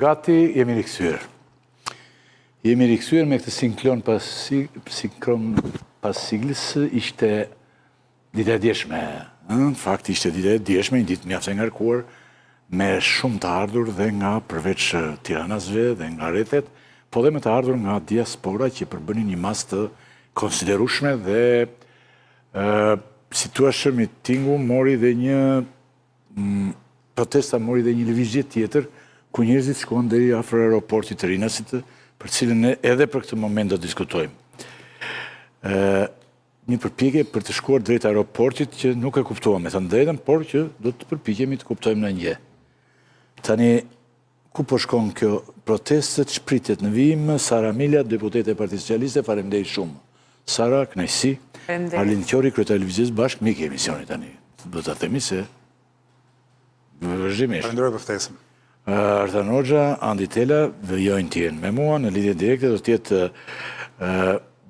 Gati, jemi rikësyrë. Jemi rikësyrë me këtë sinkron pas siglës, ishte dita e djeshme. Në fakt, ishte dita e djeshme, një ditë mjaftë e ngarkuar, me shumë të ardhur dhe nga përveç tiranasve dhe nga rrethet, po dhe me të ardhur nga diaspora që përbënin një mas të konsiderushme dhe si tua mitingu mori dhe një protesta, mori dhe një lëvizje tjetër, ku njerëzit shkuan deri afër aeroportit të Rinasit, për cilën edhe për këtë moment do të diskutojmë. Një përpjekje për të shkuar drejt aeroportit që nuk e kuptuam, me thënë drejtën, por që do të përpjekjemi të kuptojmë në një. Tani, ku po shkon kjo protestet, shpritet në vijim, Sara Milja, deputete e Partisë Socialiste, faleminderit shumë. Sara, kënaqësi. Arlin Qori, kryetari i lëvizjes bashkë, mik e emisionit tani. Do ta themi se vazhdimisht. Falenderoj për ftesën. Artan Hoxha, Andi Tela dhe Jojnë tjenë me mua. Në lidhje direkte do t'jetë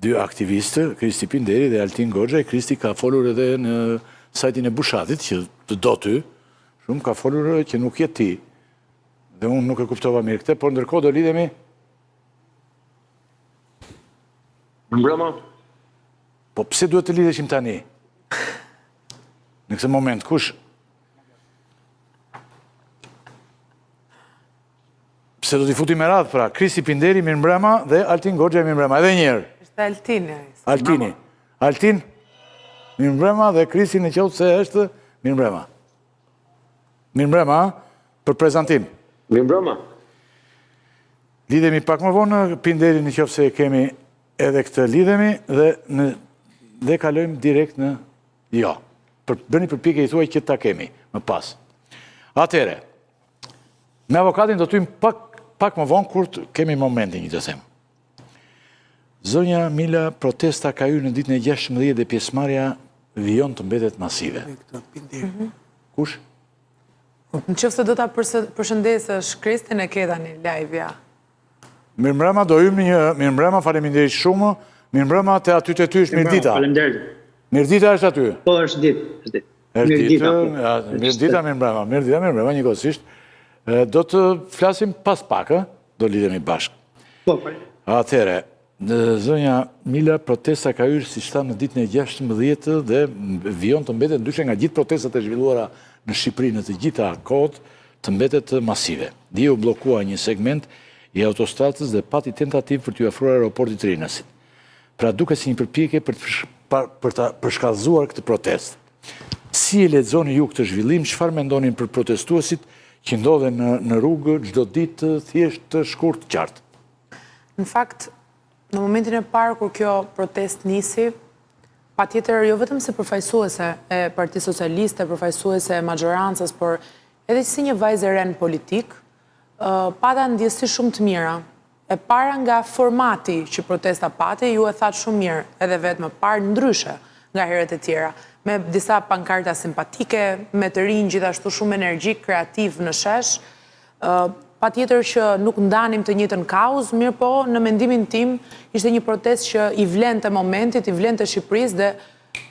dy aktivistë, Kristi Pinderi dhe Altin Goxha. Kristi ka folur edhe në sajtin e Bushatit, që të do ty, shumë ka folur që nuk jetë ti. Dhe unë nuk e kuptova mirë këte, por ndërkohë do lidhemi. Mbrëma. Po pse duhet të lidheshim tani? Në këtë moment, kush? Se do t'i futi me radhë, pra, Kristi Pinderi, mirëmbrëma, dhe Altin Goxha, mirëmbrëma. Edhe njerë. Ishte Altini. Altini. Altin, mirëmbrëma, dhe Kristi në qoftë se është mirëmbrëma. Mirëmbrëma, për prezantim. Mirëmbrëma. Lidhemi pak më vonë, Pinderi në qoftë se kemi edhe këtë lidhemi, dhe kalojmë direkt në jo. Bëni përpjekje i thuaj që ta kemi, më pas. Atere, me avokatin do t'ujmë pak më vonë, kur kemi momentin një të them. Zonja Mila, protesta ka hyrë në ditën e 16 dhe pjesëmarrja vijon të mbetet masive. Kush? Në qoftë se do ta përshëndesësh Kristin e ke tani live-ja. Mirëmbrëma, do hymë një mirëmbrëma, faleminderit shumë. Mirëmbrëma te aty te ty është Mirdita. Faleminderit. Mirdita është aty. Po, është ditë. Mirdita, mirëmbrëma, njëkohësisht. Do të flasim pas pak, do lidhemi bashkë. Po, Atëhere, zonja Mila, protesta ka hyrë si shta në ditën e 16 dhe vijon të mbetet, ndryshe nga gjithë protestat e zhvilluara në Shqipëri në të gjitha kohët, të mbetet masive. Dje u bllokua një segment i autostradës dhe pati tentativë për t'u afruar aeroportit të Rinasit. Pra duke si një përpjekje për ta përshkallëzuar këtë protestë. Si e lexoni ju këtë zhvillim, çfarë mendonin për protestuesit që ndodhen në rrugë çdo ditë thjesht të shkurt qartë? Në fakt, në momentin e parë kur kjo protest nisi, patjetër jo vetëm si përfaqësuese e Partisë Socialiste, përfaqësuese e majorancës, por edhe si një vajzë e re në politik, pata ndjesi shumë të mira. E para nga formati që protesta pati, ju e thatë shumë mirë, edhe vetë më parë ndryshe nga herët e tjera, me disa pankarta simpatike, me të rinj gjithashtu shumë energjik, kreativ në shesh, patjetër që nuk ndanim të njëjtën kauzë, mirë po, në mendimin tim, ishte një protest që i vlen të momentit, i vlen të Shqipërisë dhe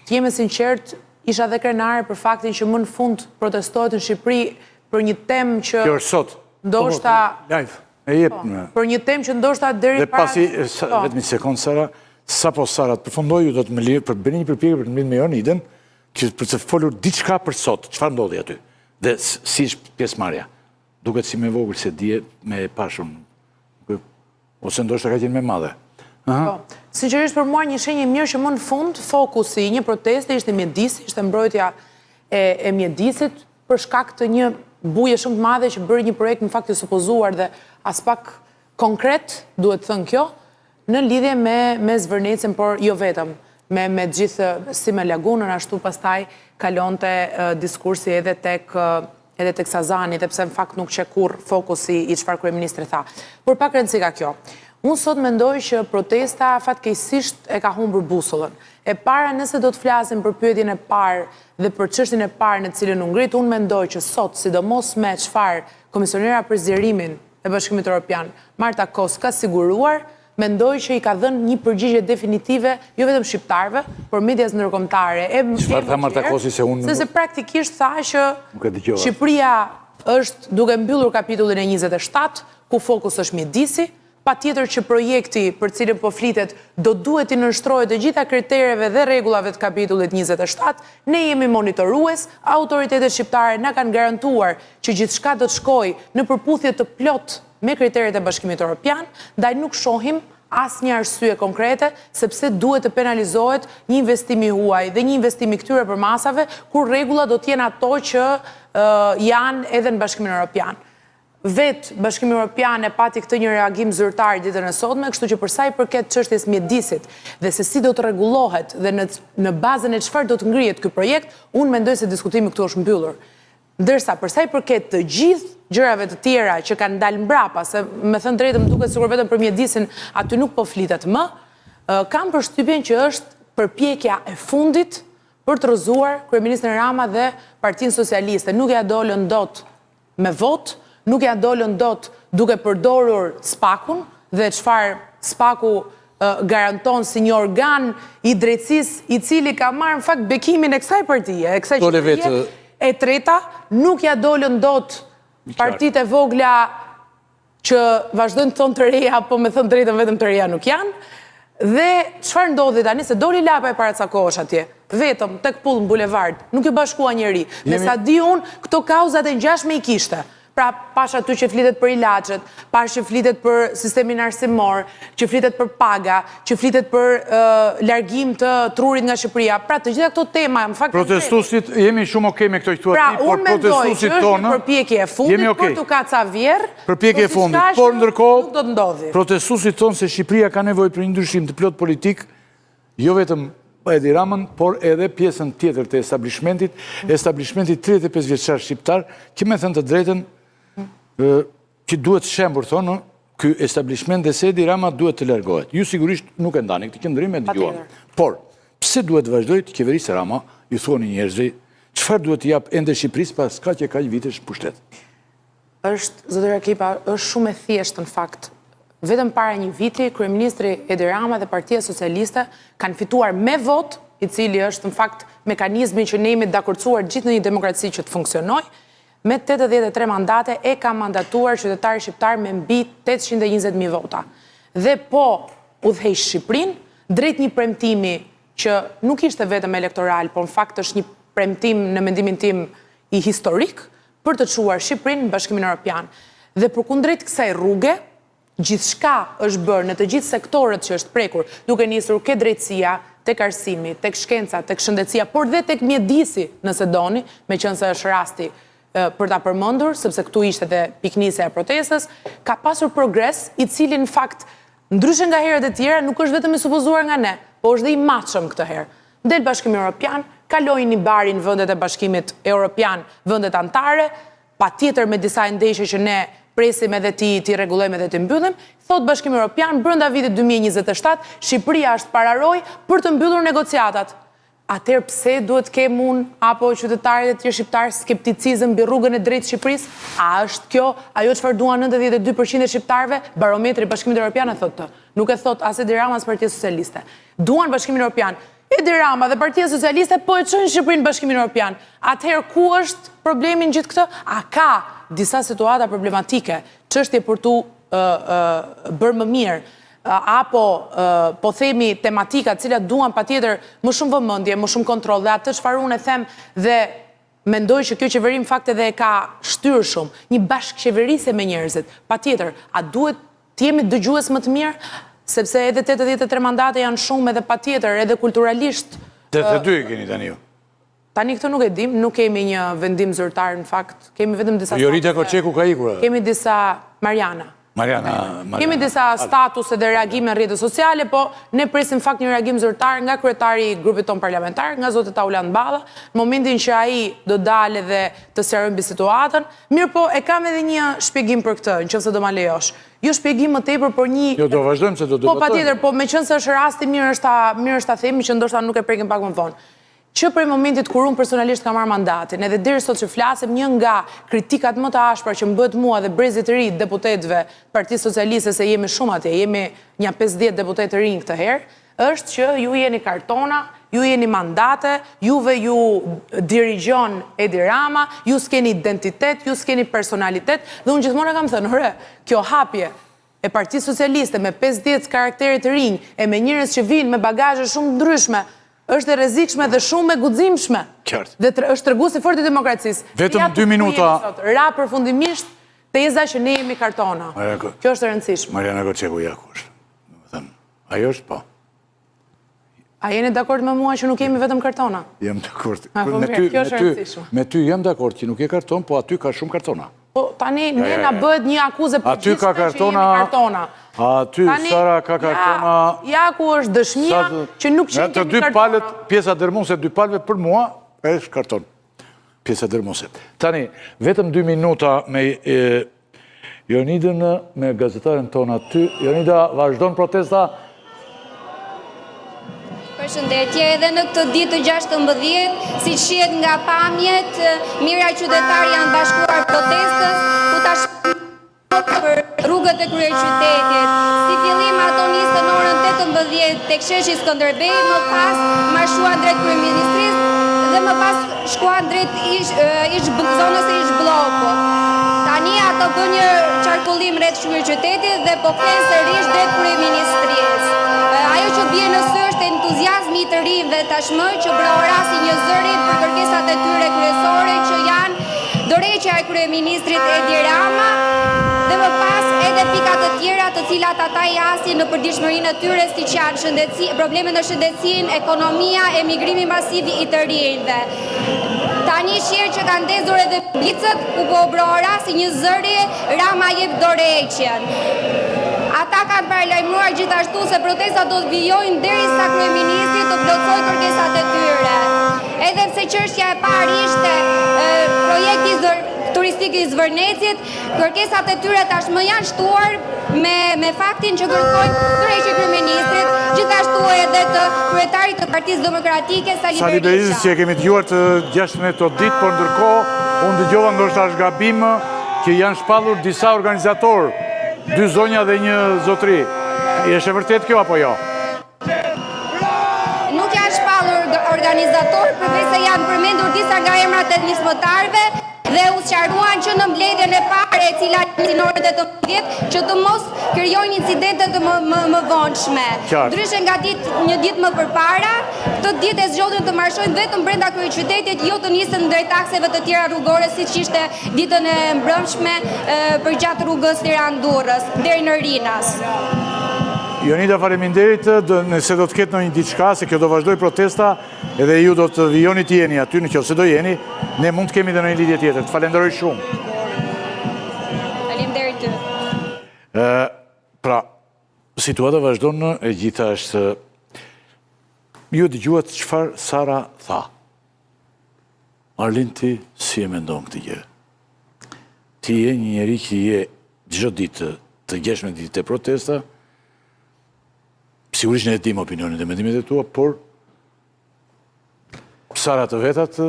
të jemi sinqert, isha dhe krenare për faktin që më në fund protestohet në Shqipëri për një temë që kjo është sot. Ndoshta Live. E jep në. Për një temë që ndoshta deri para. Dhe pasi vetëm një sekond Sara, sapo Sarat përfundoi ju do të më lirë për bëni një përpjekje për të mbledhur me Jonidën, që për të folur diçka për sot, çfarë ndodhi aty. Dhe si është pjesëmarrja. Duket si me vogël se dije me pashun. Ose ndoshta ka qenë me madhe. Po, sinqerisht për mua një shenjë mirë që më në fund fokusi i një proteste ishte mjedisi, ishte mbrojtja e mjedisit për shkak të një buje shumë të madhe që bëri një projekt në fakt të supozuar dhe as pak konkret, duhet thënë kjo, në lidhje me zvërnecën, por jo vetëm, me gjithë si me lagunën, ashtu pastaj kalonte diskursi edhe tek Sazani, dhe pse në fakt nuk që kur fokusi i çfarë kryeministri tha. Por pak rëndësi ka kjo. Unë sot mendoj që protesta fatkeqësisht e ka humbur busollën. E para, nëse do të flasim për pyetjen e parë dhe për çështjen e parë në cilën u ngrit, unë mendoj që sot, sidomos me çfarë komisionera për zgjerimin e Bashkimit Evropian, Marta Kos, ka siguruar, mendoj që i ka dhënë një përgjigje definitive, jo vetëm shqiptarëve, por medias ndërkombëtare. Çfarë tha Marta Kosi se unë... Se praktikisht tha që Shqipëria është duke mbyllur kapitullin e 27, ku fokus është mjedisi, patjetër që projekti për cilën po flitet do duhet i nënshtrohet të gjitha kritereve dhe rregullave të kapitullit 27, ne jemi monitorues, autoritetet shqiptare na kanë garantuar që gjithçka do të shkojë në përputhje të plot me kriteret e Bashkimit Evropian, ndaj nuk shohim asnjë arsye konkrete sepse duhet të penalizohet një investim i huaj dhe një investim i këtyre përmasave, kur rregullat do të jenë ato që janë edhe në Bashkimin Evropian. Vetë Bashkimi Evropian e pati këtë një reagim zyrtar ditën e sotme, kështu që për sa i përket çështjes mjedisit dhe se si do të rregullohet dhe në bazën e çfarë do të ngrihet ky projekt, unë mendoj se diskutimi këtu është mbyllur. Ndërsa për sa i përket të gjithë gjërave të tjera që kanë dalë mbrapa, se me thënë drejtë më duket sikur vetëm për mjedisin aty nuk po flitet më, kam përshtypjen që është përpjekja e fundit për të rrëzuar kryeministrin Rama dhe Partinë Socialiste. Nuk ja dolën dot me votë, nuk ja dolën dot duke përdorur SPAK-un dhe çfarë SPAK-u garanton si një organ i drejtësisë i cili ka marrë në fakt bekimin e kësaj partie, e kësaj qeverie. E treta, nuk ja dolën dot partitë e vogla që vazhdojnë të thonë të reja, po me thënë drejtën vetëm të reja nuk janë. Dhe çfarë ndodhi tani se doli lapa e paracakohesh atje, vetëm tek pull në bulevard, nuk i bashkua njeri. Me sa di unë, këto kauzat e ngjashme i kishte. Pra, pash aty që flitet për ilaçet, pash që flitet për sistemin arsimor, që flitet për paga, që flitet për largim të trurit nga Shqipëria. Pra, të gjitha këto tema, në fakt... Protestuesit, jemi shumë okej me këto i thua ti, por por protestuesit tonë... Pra, unë mendoj që është një përpjekje e fundit për të kaca vjerë, përpjekje e fundit, por ndërkohë, nuk do të ndodhi. Protestuesit tonë se Shqipëria ka nevojë për një ndryshim të plot politik, jo vetëm Edi Ramën, por edhe pjesën tjetër të establishmentit 35 vjeçar shqiptar, që me thënë të drejtën që duhet shembur, thonë, ky establishment dhe se Edi Rama duhet të largohet. Ju sigurisht nuk e ndani këtë qëndrim e dëgjuan. Por, pse duhet të vazhdoj të qeverisë Rama, ju thoni njerëzve, çfarë duhet të jap ende Shqipërisë pas kaq vitesh pushtet? Zotëria Kipa, është shumë e thjeshtë në fakt. Vetëm para një viti, kryeministri Edi Rama dhe Partia Socialiste kanë fituar me vot, i cili është në fakt mekanizmi që ne jemi të dakordsuar gjithë në një demokraci që të funksionojë, me 83 mandate e ka mandatuar qytetarë shqiptar me mbi 820.000 vota. Dhe po udhëheq Shqipërinë drejt një premtimi që nuk ishte vetëm elektoral, por në fakt është një premtim në mendimin tim i historik për të çuar Shqipërinë në Bashkimin Evropian. Dhe përkundrejt kësaj rruge, gjithçka është bërë në të gjithë sektorët që është prekur, duke nisur ke drejtësia, tek arsimi, tek shkenca, tek shëndetësia, por dhe tek mjedisi, nëse doni, meqense është rasti për ta përmendur, sepse këtu ishte dhe piknisja e protestës, ka pasur progres i cili në fakt, ndryshe nga herët e tjera, nuk është vetëm i supozuar nga ne, po është dhe i matshëm këtë herë. Del Bashkimi Evropian, kaloi një bari në vendet e Bashkimit Evropian, vendet anëtare, patjetër me disa ndeshje që ne presim edhe ti rregullojmë edhe ti mbyllim, thot Bashkimi Evropian, brenda vitit 2027, Shqipëria është pararoj për të mbyllur negociatat. Atëherë pse duhet kemë unë apo qytetarët e tjerë shqiptarë skepticizëm mbi rrugën e drejtë Shqipërisë? A është kjo ajo çfarë duan 92% e shqiptarëve? Barometri i Bashkimit Evropian e thotë të. Nuk e thot as Edi Rama as Partia Socialiste. Duan Bashkimin Evropian. Edi Rama dhe Partia Socialiste po e çojnë Shqipërinë në Bashkimin Evropian. Atëherë ku është problemi në gjithë këtë? A ka disa situata problematike, çështje për tu bërë më mirë? apo po themi tematika cilat duan patjetër më shumë vëmendje, më shumë kontroll dhe atë çfarë unë them dhe mendoj që kjo qeveri në fakt edhe e ka shtyrë shumë, një bashkëqeverisje me njerëzit. Patjetër, a duhet të jemi dëgjues më të mirë, sepse edhe 83 mandate janë shumë edhe patjetër, edhe kulturalisht. 82 keni tani ju. Tani këtë nuk e dim, nuk kemi një vendim zyrtar në fakt, kemi vetëm disa Jorita Koçeku ka ikur. Kemi disa Mariana. Kemi disa status edhe reagime në rrjetet sociale, po ne presim fakt një reagim zyrtar nga kryetari i grupit ton parlamentar, nga zoti Tauland Balla, në momentin që ai do dalë dhe të sqarojë mbi situatën. Mirë po, e kam edhe një shpjegim për këtë, nëse do ma lejosh. Jo shpjegim më tepër, por një... Jo, do vazhdojmë se do debatojmë. Po, patjetër, po meqense është rasti mirë është ta themi që ndoshta nuk e prekim pak më vonë. Që prej momentit kur unë personalisht kam marrë mandatin, edhe deri sot që flasim, një nga kritikat më të ashpra që më bëhet mua dhe brezit të ri deputetëve Partisë Socialiste, se jemi shumë atje, jemi një 50 deputetë të rinj këtë herë, është që ju jeni kartona, ju jeni mandate, juve ju dirigjon Edi Rama, ju s'keni identitet, ju s'keni personalitet, dhe unë gjithmonë kam thënë, kjo hapje e Partisë Socialiste me 50 karakterit të rinj e me njerëz që vinë me bagazhe shumë ndryshme, është e rrezikshme dhe shumë e guximshme. Dhe është treguesi fort i demokracisë. Vetëm 2 minuta. Ra përfundimisht teza që ne jemi kartona. Kjo është e rëndësishme. Mariana Koçeku ja ku është. Ajo është po. A jeni dakord me mua që nuk jemi vetëm kartona? Jam dakord. Kjo është e rëndësishme. Me ty jam dakord që nuk je karton, po aty ka shumë kartona. Po tani ne na bëhet një akuzë për gjithë që jemi kartona. Aty Sara ka kartona... Ja ku është dëshmia që nuk qenë të dy palët, pjesa dërmuese dy palëve për mua, është karton. Pjesa dërmuese. Tani, vetëm 2 minuta me Jonidën, me gazetaren tonë aty. Jonida, vazhdon protesta? Përshëndetje, edhe në këtë ditë të 16, si shihet nga pamjet, mira qytetarë janë bashkuar protestës, ku tash për rrugët e kryeqytetit. Si fillim ato nisën orën 18 tek sheshi Skënderbej, më pas marshuan drejt kryeministrisë dhe më pas shkuan drejt zonës e ish bllokut. Tani ato bën një qarkullim rreth kryeqytetit dhe po kthehen sërish drejt kryeministrisë. Ajo që bie në sy është entuziazmi i të rinjve tashmë që brorasin një zëri për kërkesat e tyre kryesore që janë dorëheqja e kryeministrit Edi Rama dhe më pas edhe pikat të tjera të cilat ata jasin në përditshmërinë e tyre, siç janë problemet në shëndetësinë, ekonomia, emigrimi masiv i të rinjve. Tani shihet që kanë ndezur edhe blicët ku po brorasin një zëri, Rama jep dorëheqjen. Ata kanë paralajmëruar gjithashtu se protesta do të vijojnë derisa kryeministri të plotësojë kërkesat e tyre. Edhe pse çështja e parë ishte projekti turistik i Zvërnecit, kërkesat e tyre tashmë janë shtuar me faktin që kërkojnë dorëheqjen e kryeministrit, gjithashtu edhe të kryetarit të Partisë Demokratike Sali Berisha. Që e kemi dëgjuar të 16 ditë, por ndërkohë unë dëgjova ndoshta është gabim që janë shpallur disa organizatorë. 2 zonja dhe 1 zotri. Është e vërtet kjo apo jo? Nuk janë shpallur organizatorë, përveç se janë përmendur disa nga emrat e nismëtarëve dhe u sqaruan që në mbledhjen e parë e cila nisi në orën 18 që të mos krijojnë incidente të më vonshme. Ndryshe nga një ditë më përpara, këtë ditë e zgjodhin të marshojnë vetëm brenda kryeqytetit, jo të nisën drejt akseve të tjera rrugore, siç ishte ditën e mbrëmshme përgjatë rrugës Tiranë-Durrës deri në Rinas. Jonida, faleminderit, nëse do të ketë ndonjë diçka, se kjo do vazhdoj protesta, edhe ju do të vijoni të jeni aty, nëse do jeni, ne mund të kemi dhe në një lidhje tjetër. Të falenderoj shumë. Faleminderit ty. Pra, situata vazhdon e gjitha është... Ju dëgjuat çfarë Sara tha. Arlin, ti si e mendon këtë gjë? Ti je një njeri që je çdo ditë të gjeshme ditë të protesta, sigurisht ne e dim opinionin dhe mendimet e tua, por Sara të vetat,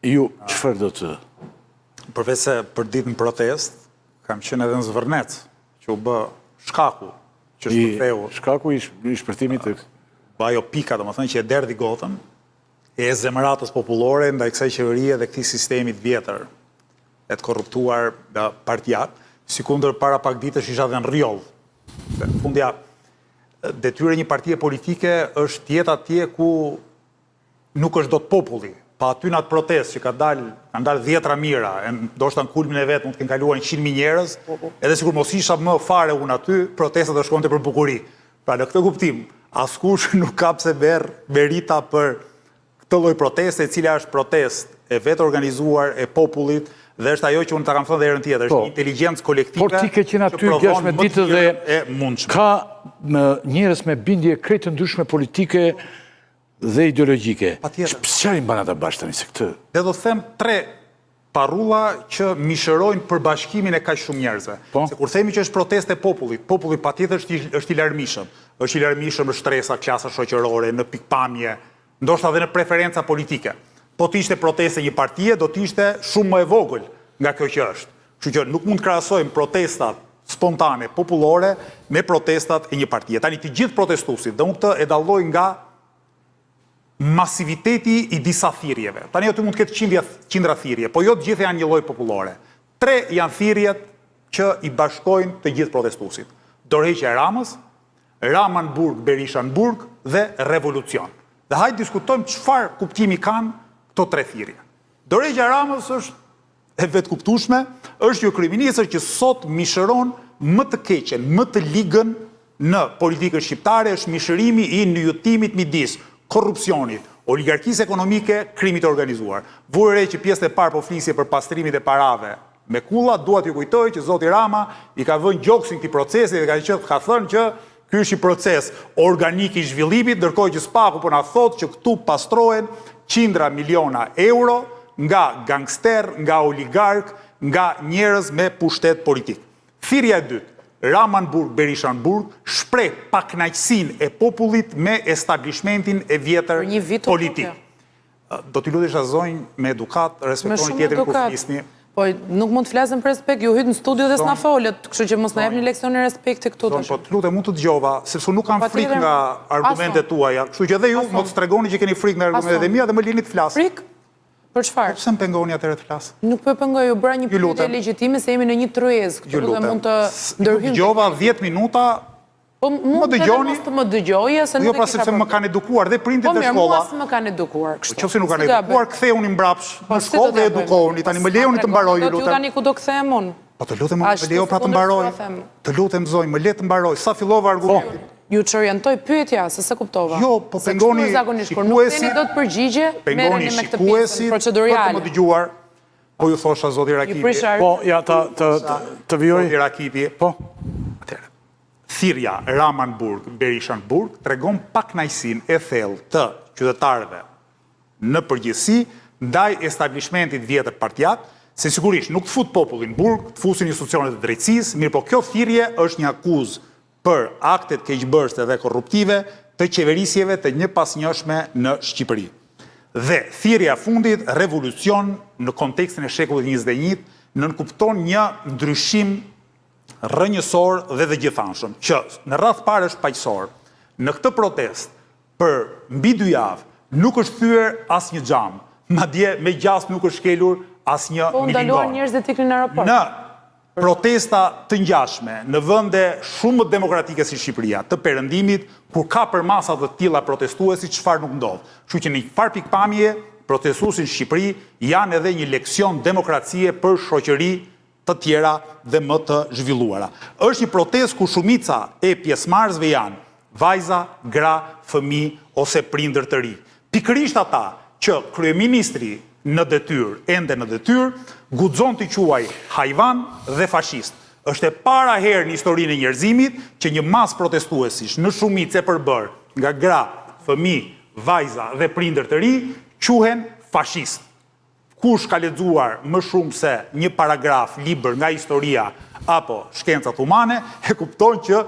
ju çfarë do të... Përveç se për ditën protest, kam qenë edhe në Zvërnec, që u bë shkaku, që shpërtheu. Shkaku i shpërthimit të... Ajo pika, do më thënë, që e derdhi gotën, e zemëratës populore ndaj kësaj qeverie dhe këtij sistemit vjetër, e të korruptuar nga partijat, sikundër para pak ditësh isha dhe në rjoll. Fundja, detyra një partie politike është jetë atje ku nuk është dot populli. Pa aty në atë protest që kanë dalë 10 mira, ndoshta në kulmin e vet mund të kenë kaluar 100.000 njerëz, edhe sikur mos isha më fare unë aty, protesta do shkonte për bukuri. Pra në këtë kuptim, askush nuk ka pse merita për këtë lloj proteste, e cila është protest e vetë organizuar e popullit, dhe është ajo që unë ta kam thënë dhe herën tjetër, është një inteligjencë kolektive. Por ti ke qenë aty 16 ditë dhe ka njerëz me bindje krejt të ndryshme politike dhe ideologjike. Çfarë i mban ata bashkë tani se këtë? Dhe do të them 3 parulla që mishërojnë përbashkimin e kaq shumë njerëzve. Se kur themi që është protestë e popullit, populli patjetër është i larmishëm. Është i larmishëm në shtresa, klasa shoqërore, në pikpamje, ndoshta edhe në preferenca politike. Po të ishte proteste një partie, do të ishte shumë më e vogël nga kjo që është. Kështu që nuk mund të krahasojmë protestat spontane, popullore, me protestat e një partie. Tani të gjithë protestuesit, dhe unë këtë e dalloj nga masiviteti i disa thirrjeve. Tani aty mund të ketë qindra thirrje, po jo të gjitha janë një lloj popullore. 3 janë thirrjet që i bashkojnë të gjithë protestuesit. Dorëheqja e Ramës, Ramanburg, Berishanburg dhe revolucion. Dhe hajde diskutojmë çfarë kuptimi kanë këto 3 thirrje. Dorëheqja e Ramës është e vetkuptueshme, është një kryeministër që sot mishëron më të keqen, më të ligën në politikën shqiptare, është mishërimi i nyjutimit midis korrupsionit, oligarkisë ekonomike, krimit të organizuar. Vure re që pjesën e parë po flisje për pastrimit e parave me kulla, dua t'ju kujtoj që zoti Rama i ka vënë gjoksin këtij procesi dhe ka thënë që ky është i proces organik i zhvillimit, ndërkohë që Spaku po na thotë që këtu pastrohen qindra miliona euro nga gangster, nga oligark, nga njerëz me pushtet politik. Thirrja e dytë, Ramanburg, Berishanburg, shpreh pakënaqësinë e popullit me establishmentin e vjetër politik. Do t'i lutesha zonjë me edukat, respektoni tjetrin kur flisni. Po nuk mund të flasim për respekt, ju hyt në studio dhe s'na folët, kështu që mos na jepni leksione respekti këtu tash. Po lutem, mund të dëgjova, sepse nuk kam frikë nga argumentet tuaja, kështu që edhe ju mos tregoni që keni frikë nga argumentet e mia dhe më lini të flas. Frikë? Për çfarë? Pse më pengoni atëherë të flas? Nuk po e pengoj, ju bëra një pyetje legjitime se jemi në një tryezë, këtu dhe mund të ndërhyjmë. Dëgjova 10 minuta. Po mund të mos të më dëgjoje se nuk e Jo, pra sepse më kanë edukuar dhe prindit e shkolla. Po mirë, mua më kanë edukuar kështu. Nëse nuk kanë edukuar, ktheuni mbrapsh në shkollë dhe edukohuni. Tani më lejoni të mbaroj, ju lutem. Ju tani ku do kthehem unë? Po të lutem, më lejo pra të mbaroj. Të lutem zonjë, më le të mbaroj. Sa fillova argumentin? Ju çorientoj pyetja, se se kuptova. Jo, po pengoni shikuesi, do të përgjigje, merreni me këtë pjesë procedurale. Për të më dëgjuar, po ju thosha zoti Rakipi. Po, ja të vijoj. Zoti Rakipi. Po. Atëherë. Thirrja Ramanburg, Berishanburg tregon pakënaqësinë e thellë të qytetarëve në përgjithësi ndaj establishmentit vjetër partijak, se sigurisht nuk të fut popullin burg, të fusin institucionet e drejtësisë, mirë po kjo thirrje është një akuzë për aktet keqbërëse dhe korruptive të qeverisjeve të një pasnjëshme në Shqipëri. Dhe thirrja fundit, revolucion në kontekstin e shekullit 21, nënkupton një ndryshim rrënjësor dhe dhe gjithanshëm, që në radhë parë është paqësor. Në këtë protest, për mbi 2 javë, nuk është thyer asnjë xham, madje me gjas nuk është shkelur asnjë milingon. Po ndaluan njerëzit të ikin në aeroport. Në protesta të ngjashme në vende shumë më demokratike si Shqipëria, të perëndimit, kur ka përmasa të tilla protestuesi, çfarë nuk ndodh. Kështu që në një farë pikpamje, protestuesit në Shqipëri janë edhe një leksion demokracie për shoqëri të tjera dhe më të zhvilluara. Është një protestë ku shumica e pjesëmarrësve janë vajza, gra, fëmijë ose prindër të ri. Pikërisht ata që kryeministri në detyrë, ende në detyrë, guxon të quaj hajvan dhe fashist. Është e para herë në historinë e njerëzimit që një mas protestuesish në shumicë e përbërë nga gra, fëmijë, vajza dhe prindër të ri quhen fashist. Kush ka lexuar më shumë se një paragraf libër nga historia apo shkencat humane, e kupton që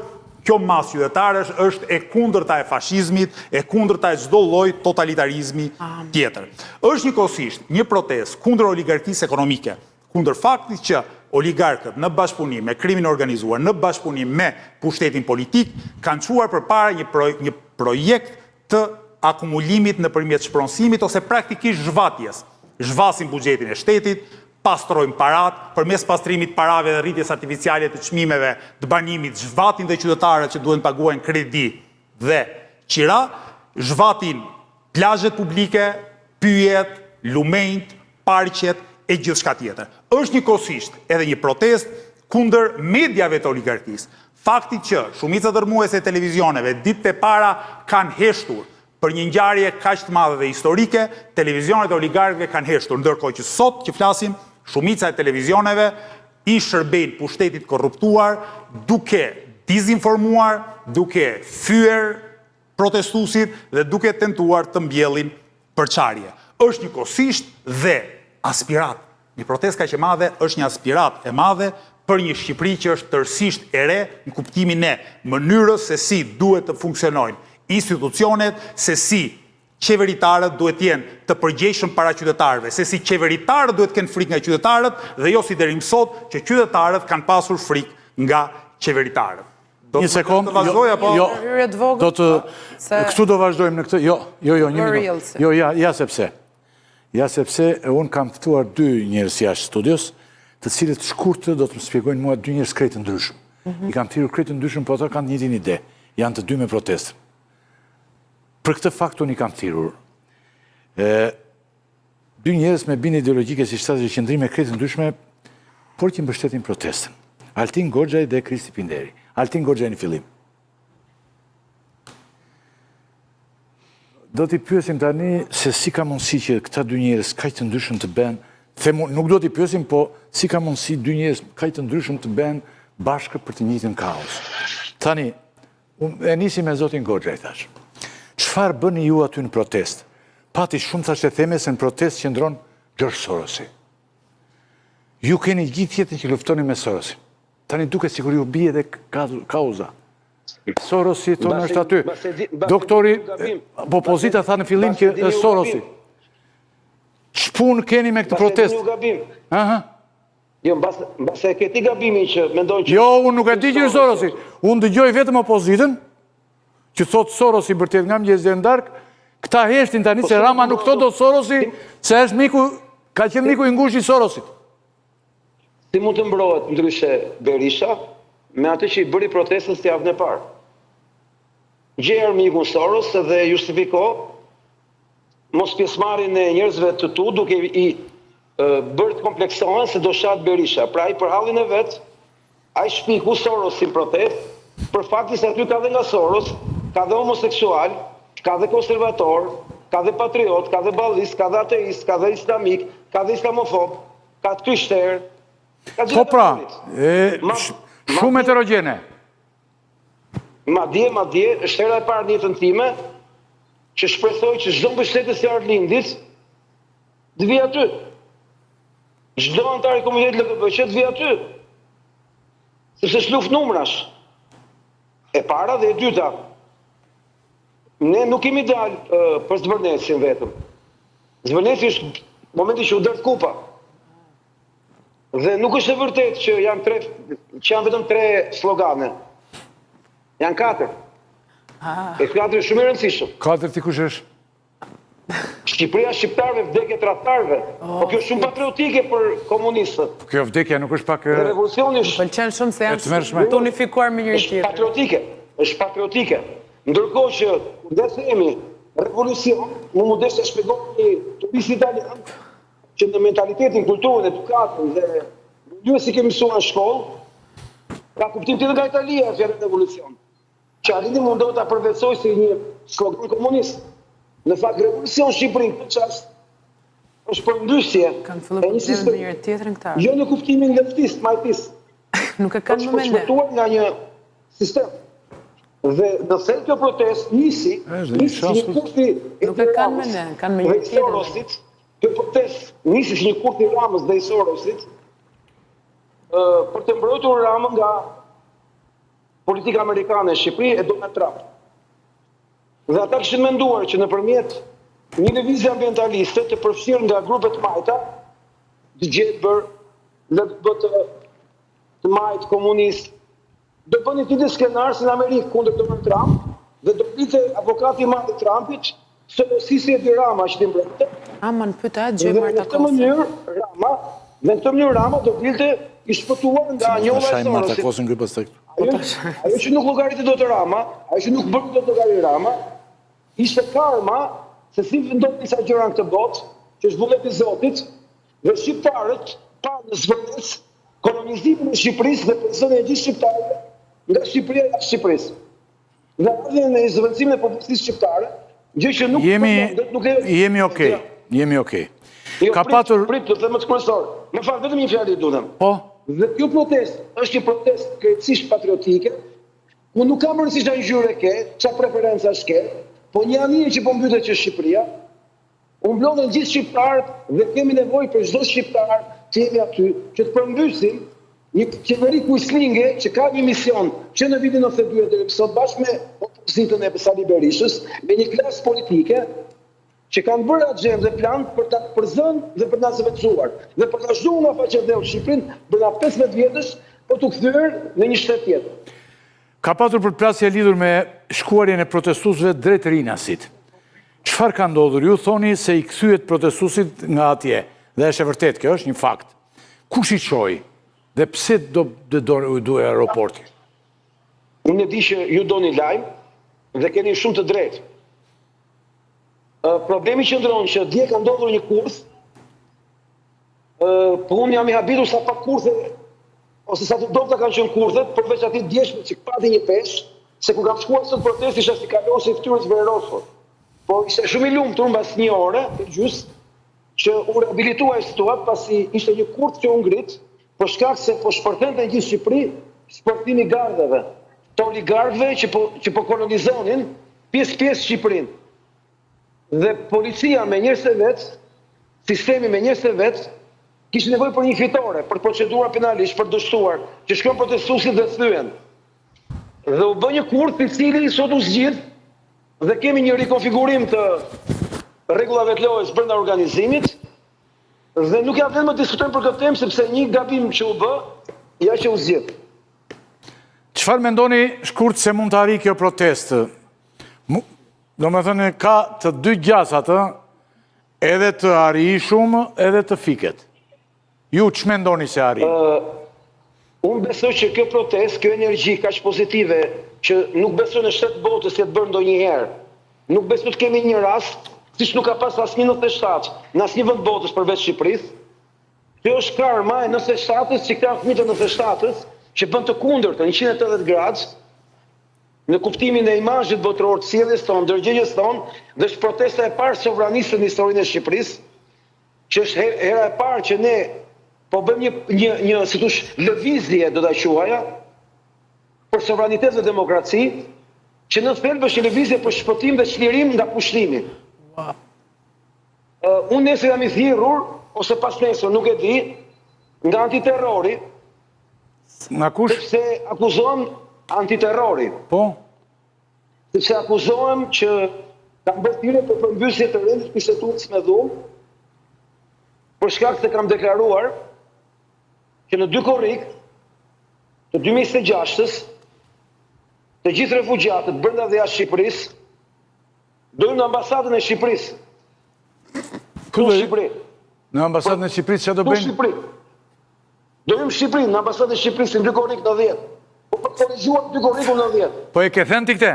kjo masë qytetarësh është e kundërta e fashizmit, e kundërta e çdo lloji totalitarizmi tjetër. Është njëkohësisht një protestë kundër oligarkisë ekonomike, kundër faktit që oligarkët në bashkëpunim me krimin organizuar, në bashkëpunim me pushtetin politik, kanë çuar përpara një projekt të akumulimit nëpërmjet shpronësimit ose praktikisht zhvatjes. Zhvasin buxhetin e shtetit, pastrojnë parat, përmes pastrimit parave dhe rritjes artificiale të çmimeve të banimit, zhvatin dhe qytetarët që duhen paguajnë kredi Dhe qira zhvatin plazhet publike, pyjet, lumenjt, parqet e gjithë shka tjetër. Është njëkohësisht edhe një protest kundër mediave të oligarkisë. Fakti që shumica dërmuese e televizioneve ditë e para kanë heshtur për një ngjarje kaq të madhe dhe historike, televizionet e oligarkëve kanë heshtur, ndërkohë që sot që flasim, shumica e televizioneve i shërbejnë pushtetit korruptuar, duke dizinformuar, duke fyer protestuesit dhe duke tentuar të mbjellin përçarje. Është njëkohësisht dhe aspirat. Një protestë kaq e madhe është një aspirat e madhe për një Shqipëri që është tërësisht e re në kuptimin e mënyrës se si duhet të funksionojnë institucionet, se si qeveritarët duhet jenë të përgjegjshëm para qytetarëve, se si qeveritarët duhet kenë frikë nga qytetarët dhe jo si deri më sot që qytetarët kanë pasur frikë nga qeveritarët. Një sekond, këtu do vazhdojmë në këtë, një minutë. Ja sepse. Ja sepse unë kam ftuar dy njerëz jashtë studios, të cilët shkurtë do të më shpjegojnë mua dy njerëz krejt të ndryshëm. I kam thirrur krejt të ndryshëm, po ata kanë një ide. Janë të dy me protestë. Për këtë fakt unë i kam thirrur. Dy njerëz me bindje ideologjike si shtatë qendrime krejt të ndryshme, por që mbështetin protestën. Altin Goxhaj dhe Kristi Pinderi. Altin Goxhaj në fillim. Do t'i pyesim tani se si ka mundësi që këta dy njerëz kaq të ndryshëm të bëhen, nuk do t'i pyesim, po si ka mundësi dy njerëz kaq të ndryshëm të bëhen bashkë për të njëjtin kaos. Tani, e nisi me zotin Goxhaj thash. Çfarë bëni ju aty në protestë? Pati shumë thashë theme se në protestë qëndron George Sorosi. Ju keni gjithë jetën që luftoni me Sorosin. Tani duke sikur ju bie edhe kauza. Sorosi tonë është aty. Doktori, opozita tha në fillim që është Sorosi. Ç'punë keni me këtë protestë? Jo, mbase e këti gabimin që mendojnë që... Jo, unë nuk e di që është Sorosi. Unë dëgjoj vetëm opozitën, që thotë Sorosi bërtet nga mëngjes deri në darkë, këta heshtin tani se Rama nuk thotë do Sorosi, se është miku, ka qenë miku i ngushtë i Sorosit. Si mund të mbrohet ndryshe Berisha me atë që i bëri protestën si javën e parë. Gjerë mikun Soros dhe justifiko mos pjesëmarrjen e njerëzve të tu duke i bërë të kompleksohen se do shatë Berisha. Pra i për hallin e vetë, a i shpiku Soros si protest, për fakti se aty ka dhe nga Soros, ka dhe homoseksual, ka dhe konservator, ka dhe patriot, ka dhe ballist, ka dhe ateist, ka dhe islamik, ka dhe islamofob, ka të krishterë. Po pra, shumë heterogene. Madje, është hera e parë në jetën time, që shpresoj që çdo mbështetës i Arlindit të vi aty. Çdo antar i komunitetit LGBT të vi aty. Sepse është luftë numrash. E para dhe e dyta. Ne nuk kemi dalë për Zvërnesin vetëm. Zvërnesi është momenti që u dërt kupa. Dhe nuk është e vërtet që janë vetëm 3 slogane. Janë 4. E 4 është shumë e rëndësishëm. 4 ti kush është? Shqipëria shqiptarëve, vdekje tradhtarëve. Po kjo është shumë patriotike për komunistët. Kjo vdekja nuk është pak... Dhe revolucioni është... Pëlqen shumë se janë të unifikuar me njëri tjetrin. Është patriotike. Ndërkohë që dhe themi revolucion, mu desh të shpjegoj një turist italian që në mentalitetin, kulturën, edukatën dhe mënyrën si kemi mësuar në shkollë, ka kuptim tjetër nga Italia fjalën revolucion. Që Arlindi mundohet ta përvetsoj si një slogan komunist. Në fakt revolucion Shqipëri në këtë çast është përndrysje e një sistem. Jo në kuptimin leftist, majtist. Nuk e kanë më mendje. Është nga një sistem. Dhe në thellë kjo protest nisi një kurthi nuk e kanë mendje, kanë më një tjetër. Kjo protest nisi si një kurth i Ramës dhe i Sorosit për të mbrojtur Ramën nga politika amerikane e Shqipëri e Donald Trump. Dhe ata kishin menduar që nëpërmjet një lëvizje ambientaliste të përfshirë nga grupet majta, të gjetë bërë LGBT të majtë komunist, do bëni ti dhe skenar si në Amerikë kundër Donald Trump dhe do bite avokati i madh i Trumpit Sorosisi e Rama që ti mbrojtë. Ama në pyta e gjë Marta Kosë. Dhe në këtë mënyrë, Rama Dhe në këtë mënyrë Rama do dilte i shpëtuar nga njolla e Shajmë Sorosit. Martakosën këtu pastaj këtu. Ajo që nuk llogaritet dot Rama, ajo që nuk bën dot llogari Rama, ishte karma se si ndodhin disa gjëra në këtë botë, që është vullneti i Zotit, dhe shqiptarët pa në zvërës kolonizimin e Shqipërisë dhe personin e gjithë shqiptarëve nga Shqipëria jashtë Shqipërisë. Dhe ardhen e zëvendësimin e popullsisë shqiptare, gjë që nuk Jemi okay. Jo, Ka patur prit, të them të kryesor. Më fal, vetëm një fjalë do them. po Dhe kjo protestë është një protestë krejtësisht patriotike, ku nuk ka rëndësi çfarë ngjyre ke, çfarë preferencash ke, po një anije që po mbytet që Shqipëria, u mblodhen gjithë shqiptarët dhe kemi nevojë për çdo shqiptar që jemi aty, që të përmbysim një qeveri kuislinge që ka një mision që në vitin 92 deri sot bashkë me opozitën e Sali Berishës, me një klasë politike që kanë bërë agjendë dhe plan për ta përzënë dhe për ta zëvendësuar dhe për ta zhduar nga faqe Shqipërinë brenda 15 vjetësh për t'u kthyer në një shtet tjetër. ka patur përplasje lidhur me shkuarjen e protestuesve drejt Rinasit. Çfarë ka ndodhur? Ju thoni se i kthyet protestuesit nga atje. Dhe është e vërtet, kjo është një fakt. Kush i çoi? Dhe pse do duhet aeroporti? Unë e di që ju doni lajm dhe keni shumë të drejtë. Problemi qëndron që dje ka ndodhur një kurs, po unë jam i habitur sa pak kurse, ose sa të dobta kanë qenë kurset, përveç atij djeshme që pati një peshë, se kur kam shkuar sot protest isha si kalosi i fytyrës Verosur. Po ishte shumë i lumtur mbas një ore e gjys që u rehabilituaj situatë pasi ishte një kurth që u ngrit, për shkak se po shpërthente në gjithë Shqipëri shpërthimi i gardheve, të oligarkëve që po kolonizonin pjesë Shqipërinë. Dhe policia me njerëz të vet, sistemi me njerëz të vet, kishte nevojë për një fitore, për procedura penalisht, për dështuar, që shkojnë protestuesit dhe thyen. Dhe u bë një kurth i cili sot u zgjidh dhe kemi një rikonfigurim të rregullave të lojës brenda organizimit dhe nuk ja vlen më diskutojmë për këtë temë sepse një gabim që u bë, ja që u zgjidh. Çfarë mendoni shkurt se mund të arrijë kjo protestë? Do me thënë, ka të dy gjasat, edhe të arrijë shumë, edhe të fiket. Ju që mendoni se arrijë? Unë besoj që kjo protestë, kjo energji kaq pozitive, që nuk besoj në shtetë botës që të bërë ndonjëherë. Nuk besoj të kemi një rast, siç nuk ka pas asnjë 97, në asnjë vend botës përveç Shqipërisë. Kjo është karma e 97-ës, që këta fëmijët e 97-ës, që bën të kundërtën 180 gradë, në kuptimin e imazhit botëror të sjelljes tonë, ndërgjegjes tonë, dhe është protesta e parë sovraniste në historinë e Shqipërisë, që është hera e parë që ne po bëjmë një si thosh lëvizje do ta quaja për sovranitet dhe demokraci, që në thelb është një lëvizje për shpëtim dhe çlirim nga pushtimi. Unë nesër jam i thirrur ose pas nesër, nuk e di, nga antiterrori. Nga kush? Sepse akuzohem antiterrori. Po? Sepse akuzohem që kam bërë thirrje për përmbysje të rendit kushtetues me dhunë, për shkak se kam deklaruar që në 2 korrik të 2026-ës të gjithë refugjatët brenda dhe jashtë Shqipërisë dojnë në ambasadën e Shqipërisë. Në Shqipëri. Në ambasadën e Shqipërisë që do Në bëjnë? Shqipëri. Dojmë Shqipërinë, në ambasadën e Shqipërisë në 2 korrik në 10. Po për korrigjuar 2 korriku në 10. Po e ke thënë ti këte?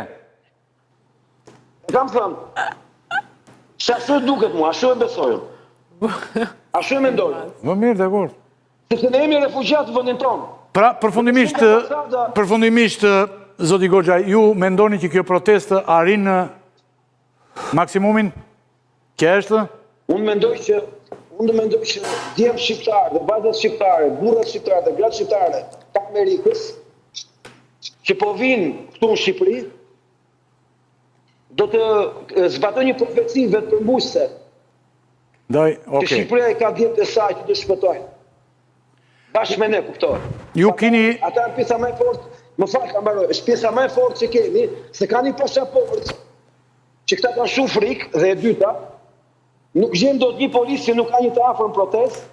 E kam thënë. Se ashtu e duket mua, ashtu e besojmë. Ashtu e mendojmë. Më mirë, dakord. Sepse ne jemi refugjatë në vendin tonë. Pra, përfundimisht, zoti Goxha, ju mendoni që kjo protestë arrin në maksimumin? Kja është? Unë mendoj që djemë shqiptarë dhe vajzat shqiptare, burrat shqiptare dhe gratë shqiptare të Amerikës, që po vinë këtu në Shqipëri, do të zbatoj një profeci vetëpërmbusëse. Që Shqipëria i ka djemt e saj që të shpëtojnë. Bashkë me ne, kuptojnë. Ju keni... Ata në pjesa më e fortë, më falë ka mbaroj, është pjesa më e fortë që kemi, se ka një pasaport që këta ka shumë frikë, dhe e dyta, nuk gjem do të një policë që nuk ka një të afër në protestë,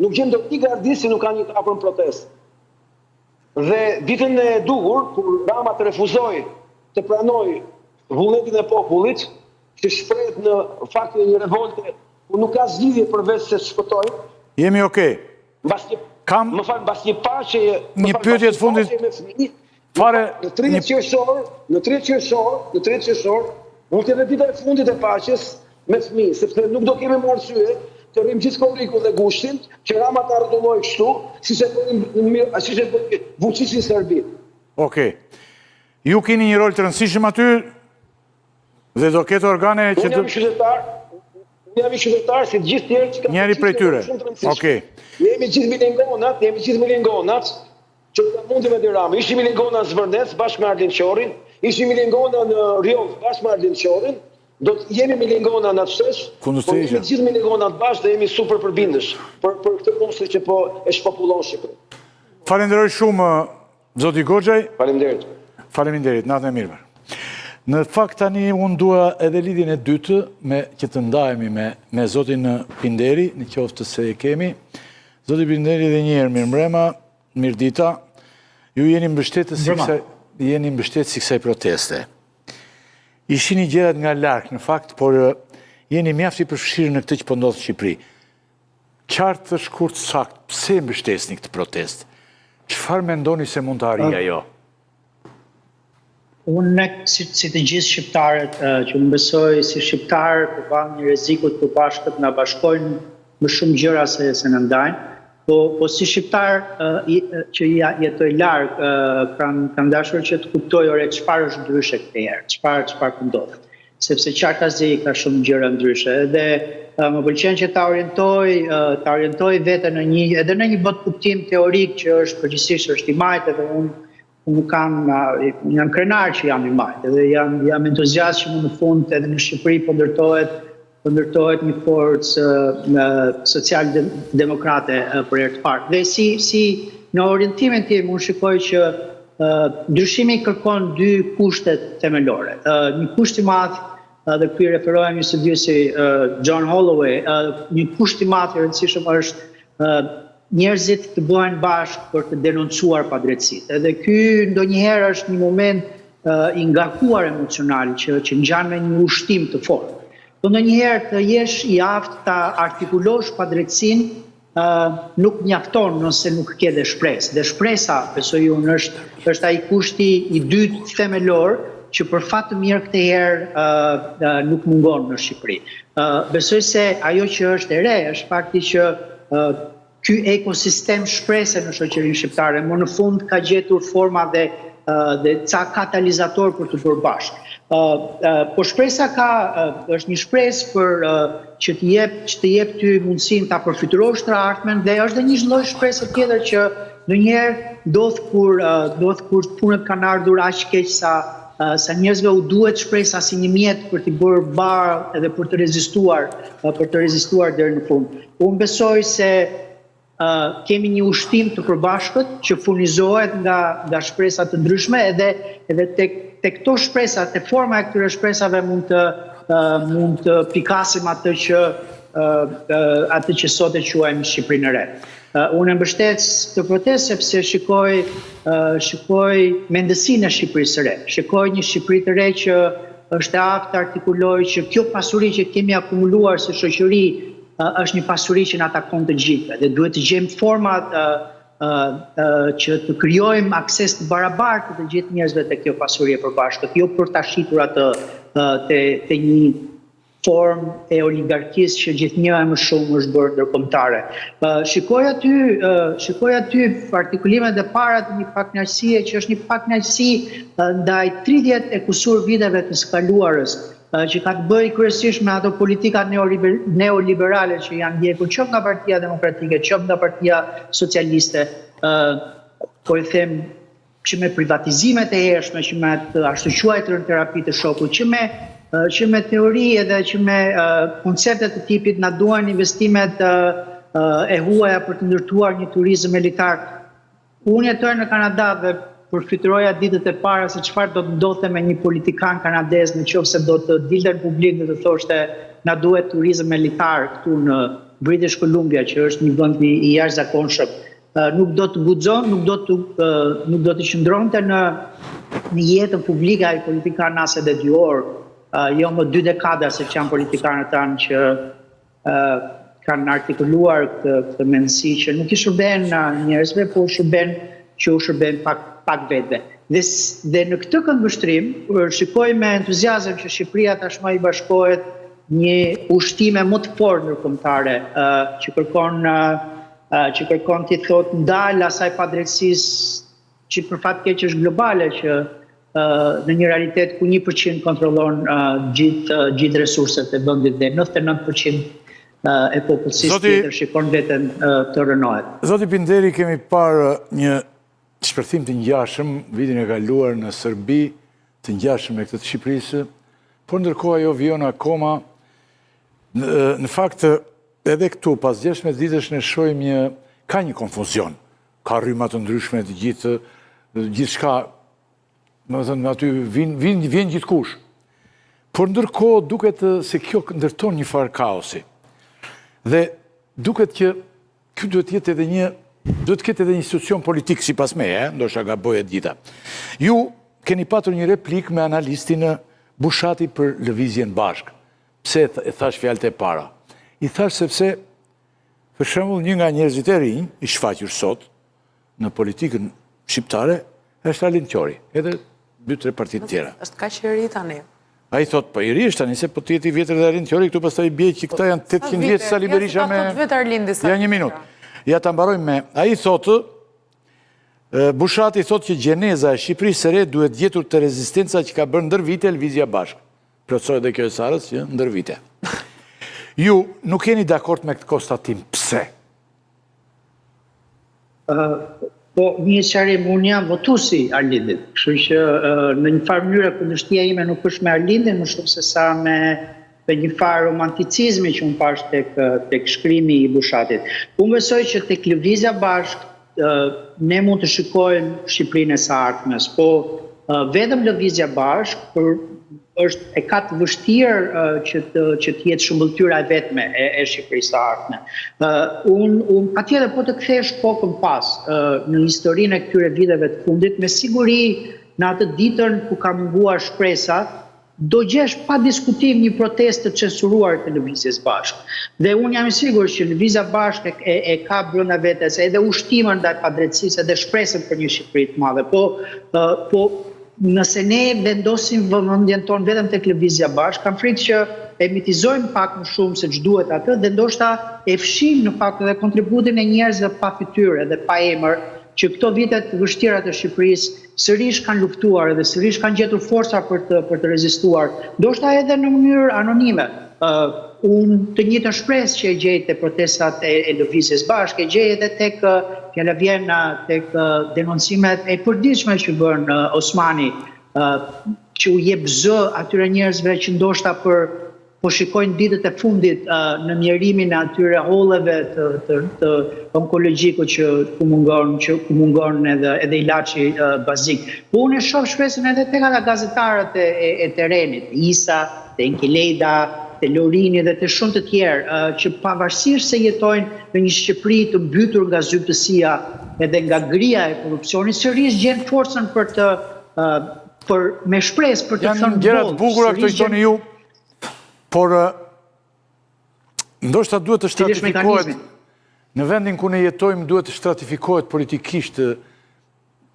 nuk gjem do të një gardistë që nuk ka një të afër në protestë. Dhe ditën e duhur, kur Rama të refuzoi të pranoj vullnetin e popullit, që shprehet në faktin e një revolte, ku nuk ka zgjidhje përveç se të shpëtojnë. Jemi okej. Kam më fal, mbas një paqeje, një pyetje të fundit. Fare Në 30 qershor, mund të jetë dita e fundit e paqes me fëmijë, sepse nuk do kemi më arsye të rrim gjithë korrikun dhe gushtin që Rama ta rregullojë kështu, siç e bëri Vučići në Serbi. Okej. Ju keni një rol të rëndësishëm aty dhe do ketë organe që Unë jam i qytetar si të gjithë tjerë që kanë njëri prej tyre. Okej. Ne jemi gjithë milingonat që ka mundi me Dirama. Ishim milingona në Zvërnec bashkë me Arlin Qorin, ishim milingona në Rjov bashkë me Arlin Qorin, do të jemi milingona në Atështesh, po jemi gjithë milingona të bashkë dhe jemi super përbindësh për këtë konstri që po e shpopullon Shqipërinë. Falenderoj shumë, Zoti Goxhaj. Faleminderit, natën e mirë. Në fakt tani unë dua edhe lidhjen e dytë që të ndajemi me Zotin Pinderi, në qoftë se e kemi. Zoti Pinderi dhe njëherë mirëmbrëma, mirë dita. Ju jeni mbështetës si kësaj proteste. Ishini gjërat nga larg në fakt, por jeni mjaft i përfshirë në këtë që po ndodh në Shqipëri. Qartë të shkurt sakt, pse mbështesni këtë protestë? Çfarë mendoni se mund të arrijë ajo? Unë, si të gjithë shqiptarët, që më besoj si shqiptarë, përballë një rrezikut të bashkët nga bashkojnë më shumë gjëra se në ndajnë, po si shqiptarë që jetoj largë, kam dashur që të kuptoj ore çfarë është ndryshe këtë herë, çfarë ndodh. Sepse qartazi ka shumë gjëra ndryshe. Edhe më pëlqen që ta orientoj veten edhe në një botë kuptim teorik që është përgjithsisht është i majtë, edhe unë jam krenar që jam i majtë, edhe jam entuziast që në fund edhe në Shqipëri po ndërtohet një forcë social-demokrate për herë të parë. Dhe si në orientimin tim unë shikoj që ndryshimi kërkon dy kushte themelore. Një kusht i madh, dhe këtu i referohem një studiosi John Holloway, një kusht i madh i rëndësishëm është njerëzit të bëhen bashkë për të denoncuar padrejtësitë. Edhe ky ndonjëherë është një moment i ngakuar emocional që ngjan me një ushtim të fortë. Po ndonjëherë të jesh i aftë ta artikulosh padrejtësinë nuk mjafton nëse nuk ke dhe shpresë. Dhe shpresa, besoj unë, është ai kushti i dytë themelor që për fat të mirë këtë herë nuk mungon në Shqipëri. Besoj se ajo që është e re është fakti që ky ekosistem shprese në shoqërinë shqiptare më në fund ka gjetur forma dhe ca katalizator për të bërë bashkë. Po shpresa është një shpresë për që të jep ty mundësinë ta përfituosh të ardhmen dhe është edhe një lloj shpresë tjetër që ndonjëherë ndodh kur punët kanë ardhur aq keq sa njerëzve u duhet shpresa si një mjet për t'i bërë barë edhe për të rezistuar deri në fund. Unë besoj se kemi një ushtim të përbashkët që furnizohet nga shpresa të ndryshme edhe tek këto shpresa, te forma e këtyre shpresave mund të pikasim atë që sot e quajmë Shqipërinë e re. Unë e mbështet të protestë sepse shikoj mendësinë e Shqipërisë së re. Shikoj një Shqipëri të re që është e aftë të artikulojë që kjo pasuri që kemi akumuluar si shoqëri është një pasuri që na takon të gjithëve dhe duhet të gjejmë forma që të krijojmë akses të barabartë të gjithë njerëzve te kjo pasuri e përbashkët, jo për ta shitur atë te një formë e oligarkisë që gjithnjëra më shumë është bërë ndërkombëtare. Shikoj aty artikulimet e para të një pakënaqësie që është një pakënaqësi ndaj 30 e kusur viteve të skaluarës, që ka të bëjë kryesisht me ato politika neoliberale që janë ndjekur qoftë nga Partia Demokratike, qoftë nga Partia Socialiste, po e them që me privatizimet e hershme, që me ashtu quajtur terapi të shokut, që me teori edhe që me konceptet të tipit na duan investimet e huaja për të ndërtuar një turizëm elitar. Unë jetoj në Kanada dhe përfituroja ditët e para se çfarë do të ndodhte me një politikan kanadez nëse do të dilte në publik dhe të thoshte na duhet turizëm elitar këtu në British Columbia, që është një vend i jashtëzakonshëm. Nuk do të guxon, nuk do të qëndronte në jetën publike ai politikan as edhe 2 orë, jo më 2 dekada se që janë politikanët tanë që kanë artikuluar këtë mendësi që nuk I shërben njerëzve, por që u shërben pak vetëve. Dhe në këtë këndvështrim, shikoj me entuziazëm që Shqipëria tashmë I bashkohet një ushtime më të fortë ndërkombëtare që kërkon t'i thotë ndal asaj padrejtësisë që për fat keq është globale, që në një realitet ku 1% kontrollon gjithë resurset e vendit dhe 99% e popullsisë tjetër shikon veten të rënohet. Zoti Pinderi, kemi parë një shpërthim të ngjashëm vitin e kaluar në Serbi, të ngjashëm me këtë të Shqipërisë, por ndërkohë ajo vijon akoma. Në fakt, edhe këtu, pas 16 ditësh ne shohim ka një konfuzion. Ka rryma të ndryshme të gjithçka, domethënë aty vjen gjithkush. Por ndërkohë duket se kjo ndërton një farë kaosi. Dhe duket që ky duhet të ketë edhe një institucion politik sipas meje, ndoshta gaboj e dita. Ju keni patur një replik me analistin Bushati për lëvizjen bashk. Pse e thash fjalët e para? I thash sepse, për shembull, një nga njerëzit e rinj, I shfaqur sot në politikën shqiptare, është Arlind Qori, edhe 2-3 partitë tjera. Është kaq I ri tani. Ai thot, po I ri është tani, se po të jetë I vjetër dhe Arlind Qori, këtu pastaj bie që këta janë 800 vjetë Sali Berisha me... Ja, një minutë. Ja ta mbarojmë me... Ai thotë, Bushati thotë që gjeneza e Shqipërisë së re duhet gjetur të rezistenca që ka bërë ndër vite lëvizja bashkë. Plotësoj dhe kjo e Sarës që ndër vite. Ju nuk jeni dakord me këtë konstatim. Pse? Po, një qarim, unë jam votuesi Arlindit. Kështu që në një farë mënyrë kundërshtia ime nuk është me Arlindin, më shumë se sa me një farë romanticizmi që unë pash tek shkrimi I Bushatit. Unë besoj që tek lëvizja bashkë ne mund të shikojmë Shqipërinë e së ardhmes, po vetëm lëvizja bashkë e ka të vështirë që të jetë shëmbëltyra e vetme e Shqipërisë së ardhme. Unë patjetër po të kthesh kokën pas në historinë e këtyre viteve të fundit, me siguri në atë ditën ku ka munguar shpresa, do gjesh pa diskutim një protestë të censuruar të lëvizjes bashkë. Dhe unë jam I sigurt që lëvizja bashkë e ka brenda vetes edhe ushtimën ndaj padrejtësisë edhe shpresën për një Shqipëri të madhe. Po nëse ne vendosim vëmendjen tonë vetëm tek lëvizja bashkë, kam frikë që e mitizojmë pak më shumë se ç'duhet atë dhe ndoshta e fshim në fakt edhe kontributin e njerëzve pa fytyrë dhe pa emër, që këto vitet të vështira të Shqipërisë sërish kanë luftuar dhe sërish kanë gjetur forca për të rezistuar, ndoshta edhe në mënyrë anonime. Unë të njëjtën shpresë që e gjej te protestat e lëvizjes bashkë, e gjej edhe tek fjala vjen tek denoncimet e përditshme që bën Osmani, që u jep zë atyre njerëzve që ndoshta po shikojnë ditët e fundit në mjerimin e atyre holleve të onkologjikut që ku mungon edhe ilaçi bazik. Po unë e shoh shpresën edhe tek ata gazetarët e terrenit, Isa, te Enkeleda, te Lorini dhe te shumë të tjerë, që pavarësisht se jetojnë në një Shqipëri të mbytur nga zyftësia edhe nga grija e korrupsionit, sërish gjen forcën me shpresë për të thënë janë gjëra të bukura këto I thoni ju. Por, ndoshta duhet të stratifikohet, në vendin ku ne jetojmë duhet të stratifikohet politikisht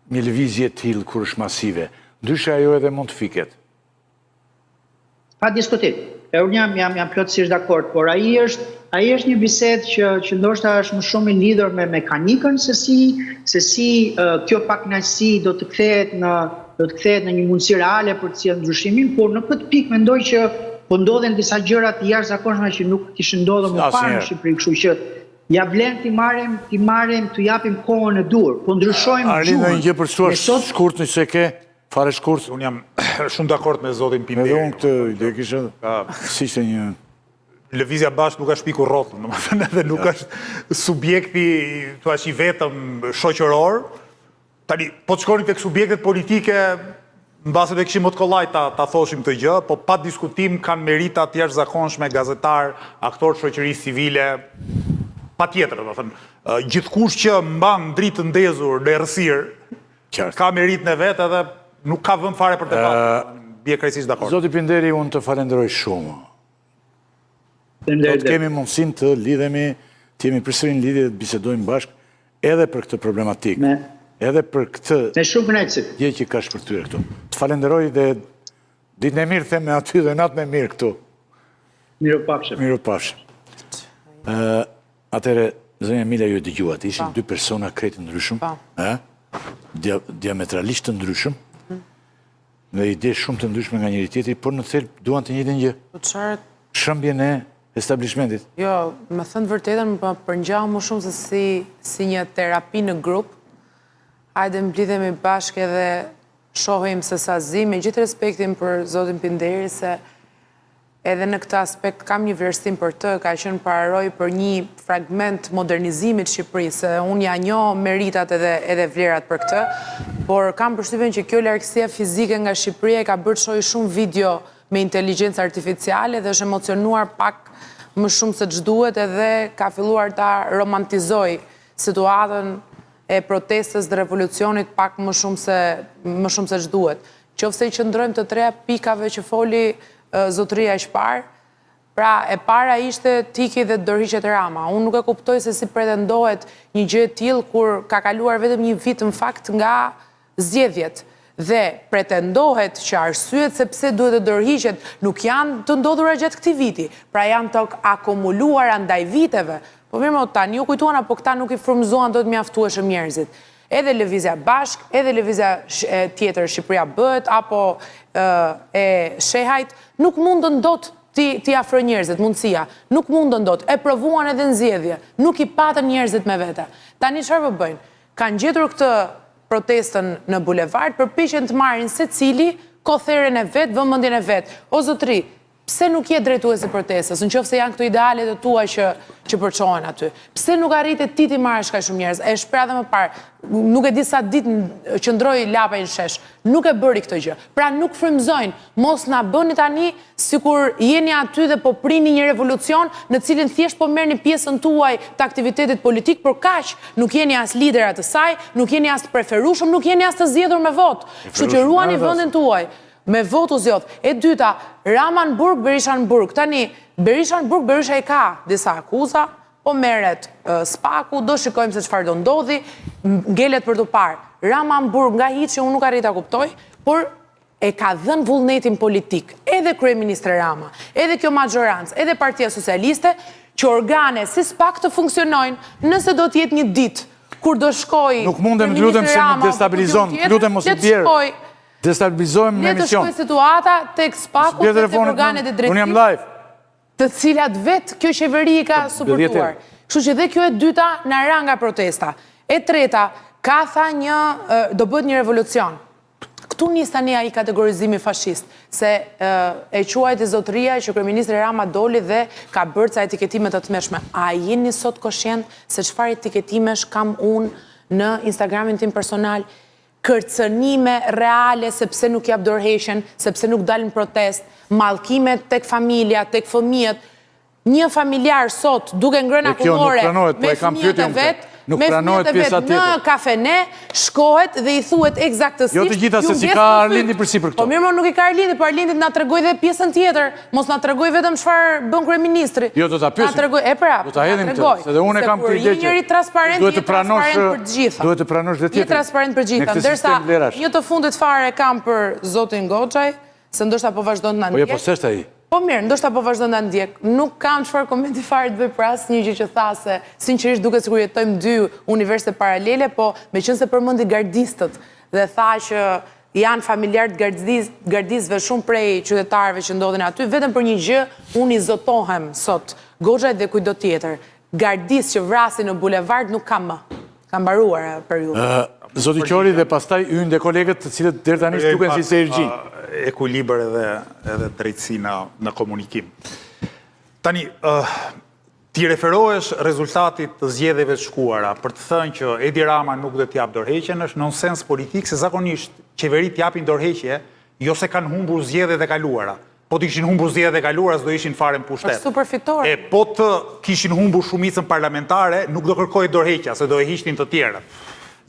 një lëvizje tillë kur është masive. Ndryshe ajo edhe mund të fiket. Pa diskutim. Unë jam plotësisht dakord, por ai është një bisedë që ndoshta është më shumë I lidhur me mekanikën se si kjo pakënaqësi do të kthehet në një mundësi reale për të sjellë ndryshimin, por në këtë pikë mendoj që po ndodhen disa gjëra të jashtëzakonshme që nuk kishin ndodhur më parë në Shqipëri, kështu që ja vlen t'i marrim, t'u japim kohën e dur, po ndryshojmë gjuhën. Arlind, një gjë për shkurt nëse ke fare shkurt. Unë jam shumë dakord me zotin Pinderi. Edhe unë këtë ide kisha si ishte një lëvizja bashkë nuk është pikur rrotull, domethënë edhe nuk është subjekti thua I vetëm shoqëror. Tani po të shkonin tek subjektet politike, mbase do kishim më të kollaj ta thoshim këtë gjë, po pa diskutim kanë merita të jashtëzakonshme gazetar, aktor shoqërisë civile, patjetër, domethënë gjithkush që mban dritë të ndezur në errësirë ka meritën e vet edhe nuk ka vend fare për debat. Bie krejtësisht dakord. Zoti Pinderi, unë të falenderoj shumë. Do të kemi mundësin të lidhemi, të jemi përsëri në lidhje dhe të bisedojmë bashkë edhe për këtë problematikë, edhe për këtë Me shumë kënaqësi. gjë që ka shpërthyer këtu. Të falenderoj dhe ditën e mirë them me aty dhe natën e mirë këtu. Mirupafshim. Mirupafshim. Atëre, zonja Mila ju e dëgjuat, ishin dy persona krejtë ndryshëm, diametralisht të ndryshëm, me ide shumë të ndryshme nga njëri tjetri, por në thelb duan të njëjtën gjë. Shëmbjen e establishmentit. Jo, me thënë vërtetën, më përngjau më shumë se si një terapi në grup. Hajde mblidhemi bashkë edhe shohim se sa zi, me gjithë respektin për Zotin Pinderi, se edhe në këtë aspekt kam një vlerësim për të, ka qenë pararoj për një fragment modernizimit Shqipërisë, se unë ja njoh meritat edhe vlerat për këtë, por kam përshtypjen që kjo largësia fizike nga Shqipëria ka bërë të shohë shumë video me inteligencë artificiale dhe është emocionuar pak më shumë se ç'duhet edhe ka filluar ta romantizoj situatën e protestës dhe revolucionit pak më shumë se ç'duhet. Qofse i qëndrojmë të treja pikave që foli zotëria e Shpar, pra e para ishte Tiki dhe dorëhiqet Rama. Unë nuk e kuptoj se si pretendohet një gjë e tillë kur ka kaluar vetëm një vit në fakt nga zgjedhjet. Dhe pretendohet që arsyet se pse duhet të dorëhiqet nuk janë të ndodhura gjatë këtij viti, pra janë të akumuluara ndaj viteve. Po mirë, tani ju kujtuan apo këta nuk i frymëzuan do të mjaftueshëm njerëzit. Edhe Lëvizja Bashk, edhe Lëvizja tjetër Shqipëria Bëhet, apo e Shehajt, nuk mundën dot t'i afrojnë njerëzit, mundësia. Nuk mundën dot, e provuan edhe në zgjedhje, nuk i patën njerëzit me vete. Tani çfarë po bëjnë? Kanë gjetur këtë protestën në bulevard, përpiqen të marrin secili kotherën e vet, vëmendjen e vet. O zotëri, pse nuk je drejtues e protestës, nëse janë këto idealet e tua që përçohen aty? Pse nuk arritet ti marrësh kaq shumë njerëz? E shpreh edhe më parë, nuk e di sa ditë qëndroi lapa në shesh, nuk e bëri këtë gjë. Pra nuk frymëzojnë, mos na bëni tani sikur jeni aty dhe po prini një revolucion në cilin thjesht po merrni pjesën tuaj të aktivitetit politik, por kaq nuk jeni as liderat të saj, nuk jeni as të preferueshëm, nuk jeni as të zgjedhur me votë. Kështu që ruani vendin tuaj. Me votu zjodh. E dyta, Rama në burg, Berisha në burg. Tani, Berisha në burg, Berisha i ka disa akuza, po merret spaku, do shikojmë se çfarë do ndodhi, ngelet për të parë. Rama në burg nga hiç që unë nuk arrit ta kuptoj, por e ka dhënë vullnetin politik, edhe kryeministri Rama, edhe kjo majorancë, edhe Partia Socialiste, që organe si SPAK të funksionojnë, nëse do të jetë një ditë kur do shkojë. Nuk mundem të lutem se më destabilizon, lutem mos i bjerë. Destabilizohem në emision. Le të shkojë situata tek SPAK-u dhe tek organet e drejtësisë. Unë jam live. Të cilat vetë kjo qeveri ka suportuar. Kështu që dhe kjo e dyta na ra nga protesta. E treta, ka tha do bëhet një revolucion. Këtu nis tani ai kategorizimi fashist, se e quajti zotëria që kryeministri Rama doli dhe ka bërë ca etiketime të tmeshme. A jeni sot koshient se çfarë etiketimesh kam unë në Instagramin tim personal? Kërcënime reale sepse nuk jap dorëheqjen, sepse nuk dalin protest, mallkimet tek familja, tek fëmijët. Një familjar sot duke ngrënë akullore me fëmijët e vet, në kafene, shkohet dhe i thuhet eksaktësisht. Jo të gjitha se si ka Arlindi përsi për këto. Po mirë, nuk i ka Arlindi, po Arlindi na tregoi dhe pjesën tjetër. Mos na tregoi vetëm çfarë bën kryeministri. Jo, do ta pyesim. E pra, do ta hedhim këtë, se dhe unë kam këtë ide që njëri transparent, duhet të pranosh për të gjitha. Duhet të pranosh dhe tjetër. Je transparent për gjitha, ndërsa një të fundit fare kam për zotin Goxhaj, se ndoshta po vazhdon të na ndjek. Po s'është ai. Po mirë, ndoshta po vazhdon ta ndjek. Nuk kam çfarë komenti fare të bëj për asnjë gjë që tha, se sinqerisht duket sikur jetojmë dy universite paralele, po meqense përmendi gardistët dhe tha që janë familjar të gardistëve shumë prej qytetarëve që ndodhin aty, vetëm për një gjë unë i zotohem sot Goxhajt dhe kujdo tjetër. Gardistë që vrasin në bulevard nuk kam më. Ka mbaruar periudha. Zoti Qori dhe pastaj ynë dhe kolegët të cilët deri tani duken si se ergjin. Ekuilibër edhe drejtësi në komunikim. Tani, ti referohesh rezultatit të zgjedhjeve të shkuara për të thënë që Edi Rama nuk do t'jap dorëheqjen, është nonsens politik, se zakonisht qeverit japin dorëheqje, jo se kanë humbur zgjedhjet e kaluara. Po të kishin humbur zgjedhjet e kaluara, s'do ishin fare në pushtet. Është superfitor. E po të kishin humbur shumicën parlamentare, nuk do kërkojë dorëheqja, se do e hiqnin të tjerët.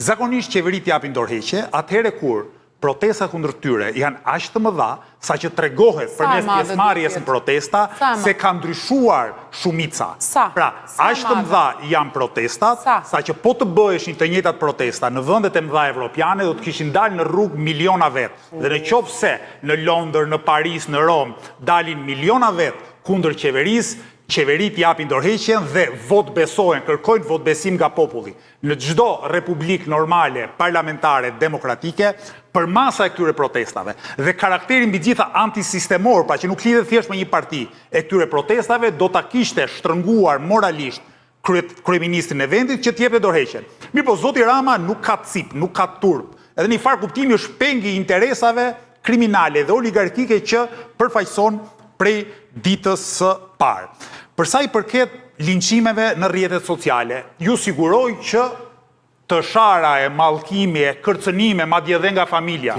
Zakonisht qeverit japin dorëheqje, atëherë kur protesta kundër tyre janë aq të mëdha sa që tregohet përmes pjesëmarrjes në protesta se ka ndryshuar shumica. Pra, aq të mëdha janë protestat, sa që po të bëheshin të njëjtat protesta në vendet e mëdha evropiane do të kishin dalë në rrugë miliona vet. Dhe në qoftë se në Londër, në Paris, në Rom dalin miliona vet kundër qeverisë, qeverit japin dorëheqjen dhe vot besohen, kërkojnë vot besim nga populli. Në çdo republik normale, parlamentare, demokratike, për masa e këtyre protestave dhe karakterin mbi gjitha antisistemor, pra që nuk lidhet thjesht me një parti, e këtyre protestave do ta kishte shtrënguar moralisht kryeministrin e vendit që t'jepte dorëheqjen. Mirë po, zoti Rama nuk ka cip, nuk ka turp. Edhe një farë kuptimi është pengi interesave kriminale dhe oligarkike që përfaqëson prej ditës së parë. Përsa i përket linçimeve në rrjetet sociale, ju siguroj që të shara e mallkimi e kërcënime madje edhe nga familja.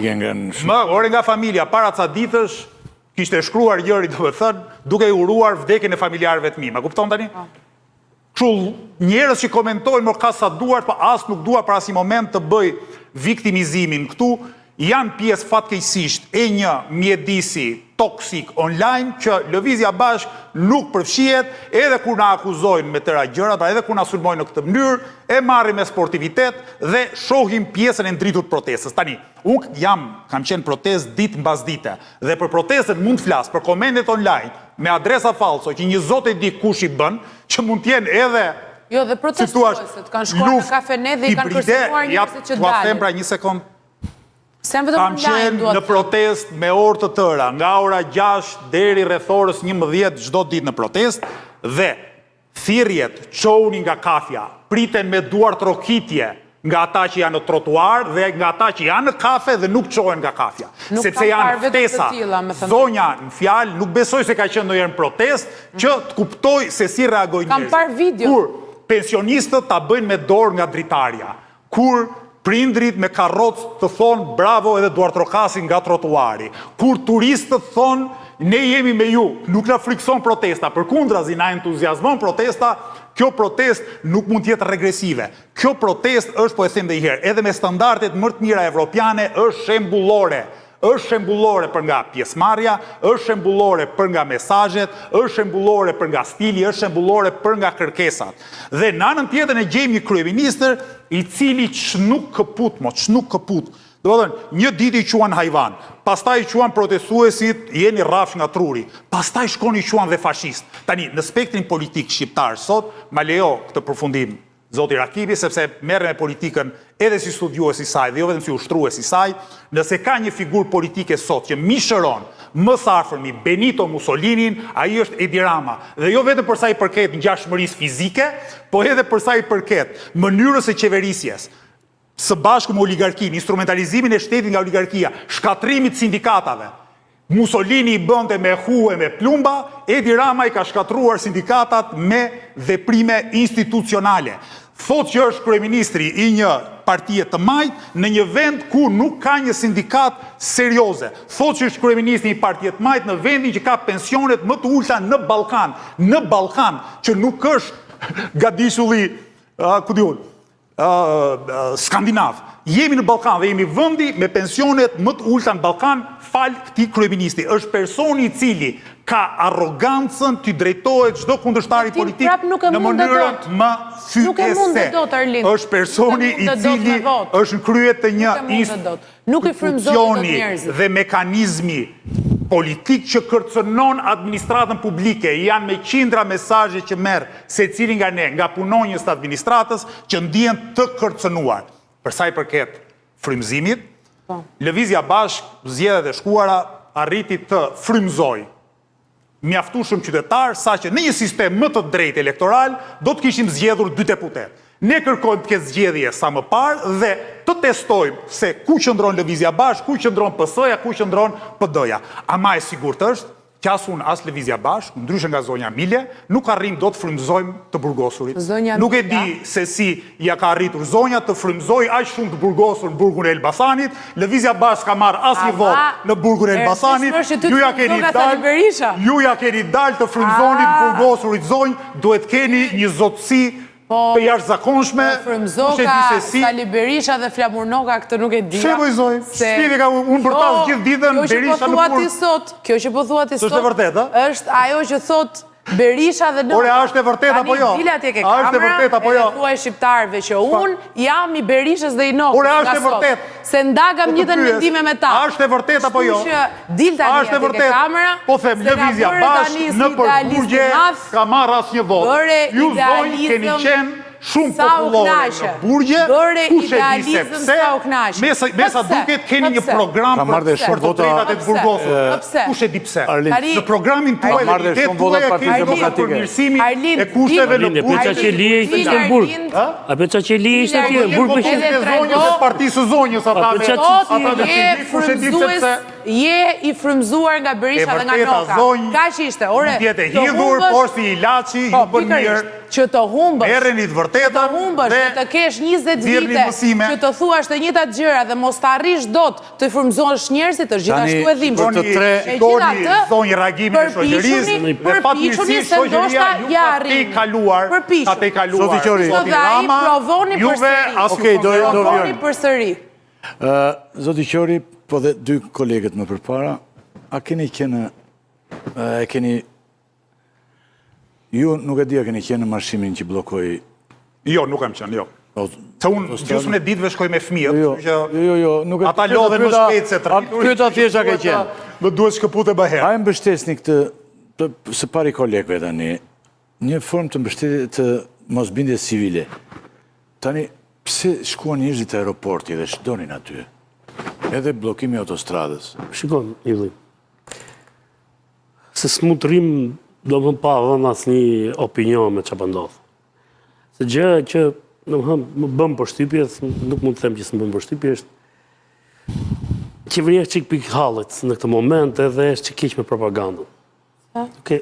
Ore nga familja para ca ditësh kishte shkruar njëri duke i uruar vdekjen e familjarëve të mi. Ma kupton tani? Kështu njerëz që komentojnë më ka sa duart, pa as nuk dua për asnjë moment të bëj viktimizimin këtu, janë pjesë fatkeqësisht e një mjedisi toksik online që Lëvizja Bashk nuk përfshihet edhe kur na akuzojnë me tëra gjëra, pra edhe kur na sulmojnë në këtë mënyrë, e marrim me sportivitet dhe shohim pjesën e ndritur të protestës. Tani, unë kam qenë protestë ditë mbas dite dhe për protestën mund të flas, për komentet online me adresa falso që një zot e di kush i bën, që mund të jenë edhe jo, dhe protestuesit kanë shkuar në kafene dhe i kanë kërcënuar njerëzit që dalin. Them pra një sekond. Kam qenë në protest me orë të tëra, nga ora 6 deri rreth orës 11 çdo ditë në protest, dhe thirrjet çohuni nga kafja, priten me duar trokitje nga ata që janë në trotuar dhe nga ata që janë në kafe dhe nuk çohen nga kafja. Sepse janë ftesa. Zonja në fjalë nuk besoj se ka qenë ndonjëherë në protest që të kuptoj se si reagojnë njerëzit. Kam parë video. Kur pensionistët ta bëjnë me dorë nga dritarja, kur prindrit me karrocë të thonë bravo edhe duartrokasin nga trotuari. Kur turistët thonë ne jemi me ju, nuk na frikson protesta, përkundrazi na entuziazmon protesta, kjo protest nuk mund të jetë regresive. Kjo protest është, po e them edhe një herë, edhe me standardet më të mira evropiane, është shembullore. Është shembullore për nga pjesëmarrja, është shembullore për nga mesazhet, është shembullore për nga stili, është shembullore për nga kërkesat. Dhe në anën tjetër ne gjejmë një kryeministër i cili çnuk këput, çnuk këput. Domethënë, një ditë i quan hajvan, pastaj i quan protestuesit jeni rrafsh nga truri, pastaj shkon i quan dhe fashist. Tani, në spektrin politik shqiptar sot, ma lejo këtë përfundim zoti Rakibi, sepse merre me politikën edhe si studiues i saj dhe jo vetëm si ushtrues i saj, nëse ka një figurë politike sot që mishëron më së afërmi Benito Mussolinin, ai është Edi Rama. Dhe jo vetëm për sa i përket ngjashmërisë fizike, po edhe për sa i përket mënyrës së qeverisjes, së bashku me oligarkinë, instrumentalizimin e shtetit nga oligarkia, shkatrimit sindikatave. Mussolini i bënte me huë me plumba, Edi Rama i ka shkatruar sindikatat me veprime institucionale. Thot që është kryeministri i një partie të majtë në një vend ku nuk ka një sindikat serioze. Thot që është kryeministri i partie të majtë në vendin që ka pensionet më të ulta në Ballkan. Në Ballkan, që nuk është gadishulli, ku diun, skandinav. Jemi në Ballkan dhe jemi vendi me pensionet më të ulta në Ballkan, fal këtij kryeministri. Është personi i cili ka arrogancën të drejtohet çdo kundërshtari politik në mënyrën më fyese. Është personi i cili është në krye të një institucioni dhe mekanizmi politik që kërcënon administratën publike. Janë me qindra mesazhe që merr secili nga ne, nga punonjës të administratës, që ndihen të kërcënuar. Për sa i përket frymëzimit, Lëvizja Bashk, zgjedhjet e shkuara arriti të frymëzojë mjaftueshëm qytetar, saqë në një sistem më të drejtë elektoral do të kishim zgjedhur 2 deputet. Ne kërkojmë të ketë zgjedhje sa më parë dhe të testojmë se ku qëndron Lëvizja Bashk, ku qëndron PS-ja, ku qëndron PD-ja. Ama e sigurt është që as unë as Lëvizja Bashk, ndryshe nga zonja Mile, nuk arrim do të frymëzojmë të burgosurit. Nuk e di se si ja ka arritur zonja të frymëzoj aq shumë të burgosur në burgun e Elbasanit. Lëvizja Bashk ka marrë asnjë votë në burgun e Elbasanit. Ju ja keni dalë të frymëzoni të burgosurit zonjë, duhet keni një zotësi të jashtëzakonshme, kush e Frymzoka, di se si. Sali Berisha dhe Flamurnoka këtë nuk e di. Pse vojzoj? Shpivi ka unë për tas gjithë ditën Berisha në Kur. Kjo që po thua ti sot. Është e vërtetë, a? Është ajo që thot Berisha dhe Noka. Ore, a është e vërtetë apo jo? Tani dila atje ke A është e kamera, vërtetë apo jo? edhe thuaj shqiptarëve që unë jam i Berishës dhe i Nokës. Ore, a është nga e sot. vërtetë? Se ndagam Po të njëtën pyes, mendime me ta. a është e vërtetë apo jo? Kështu që dil A tani është e atje ke vërtetë? kamera. Po them, se nga lëvizja bëre bashkë tani në si idealist përburgje i madh, ka marrë asnjë votë. bëre Ju zonjë keni idealizëm qenë shumë sa u popullore knaqe. në burgje, Bëre kush e di se idealizëm pse, sa u knaqe. mesa Po pse? duket keni Po një pse? program Ka marrë dhe për shumë të vota- drejtat e të Po burgosur. pse? Kush e di pse? Arlind, Tani- Në programin tuaj Ka marrë dhe dhe shumë vota tuaj Partisë keni Demokratike. për mirësimin Arlind, e kushteve në Arlind, e burgje. Peça Qelia ishte në Burg. A Peça Qelia ishte atje në Burg me Edhe qenë. e zonjës trego- e partisë së zonjës ata A, me për Sot ata me je qendi, kush e di pse frymzues, pse. je i frymzuar nga Berisha E dhe nga vërteta, Noka. zonjë, Kaq ishte. Ore, Mund t'jetë të hidhur, humbësh- por si ilaçi, ju Po, bën mirë. pikërisht, që të humbësh. Merreni të vërtetën Të humbësh, dhe që të kesh 20 nxjerrni vite, mësime. që të thuash të njëjtat gjëra dhe mos të arrish dot të frymëzohesh njerëzit, është gjithashtu e dhimbshëm. për të tre- Shikoni zonjë reagimin e shoqërisë dhe fatmirësisht shoqëria ju ka te kaluar, ka te kaluar. Zoti Qori. Zoti Dhe ai Rama, provoni juve përsëri. as Okej, do Provoni vjen. përsëri. Zoti Qori, po dhe dy kolegët më përpara, a keni qenë, e keni, ju nuk e di a keni qenë në marshimin që blokoi, Jo, nuk kam qenë, jo. Se unë gjysmën e ditëve shkoj me fëmijët, jo, kështu që jo, nuk e ata lodhen më shpejt se trajturit. Pyeta thjesht a ke qenë. Më duhet shkëput e bëherë. A e mbështesni këtë, së pari kolegëve tani, një formë të mbështetje të mosbindjes civile. Tani, pse shkuan njerëzit të aeroporti dhe shdonin aty? Edhe bllokimi i autostradës. Shikon, Ylli. Se s'mu të rrim, do më pa dhënë asnjë opinion me çfarë ndodh. Se gjë që më bën përshtypje, nuk mund të them që s'më bën përshtypje, është qeveria çik pik hallet në këtë moment edhe është çik keq me propagandën.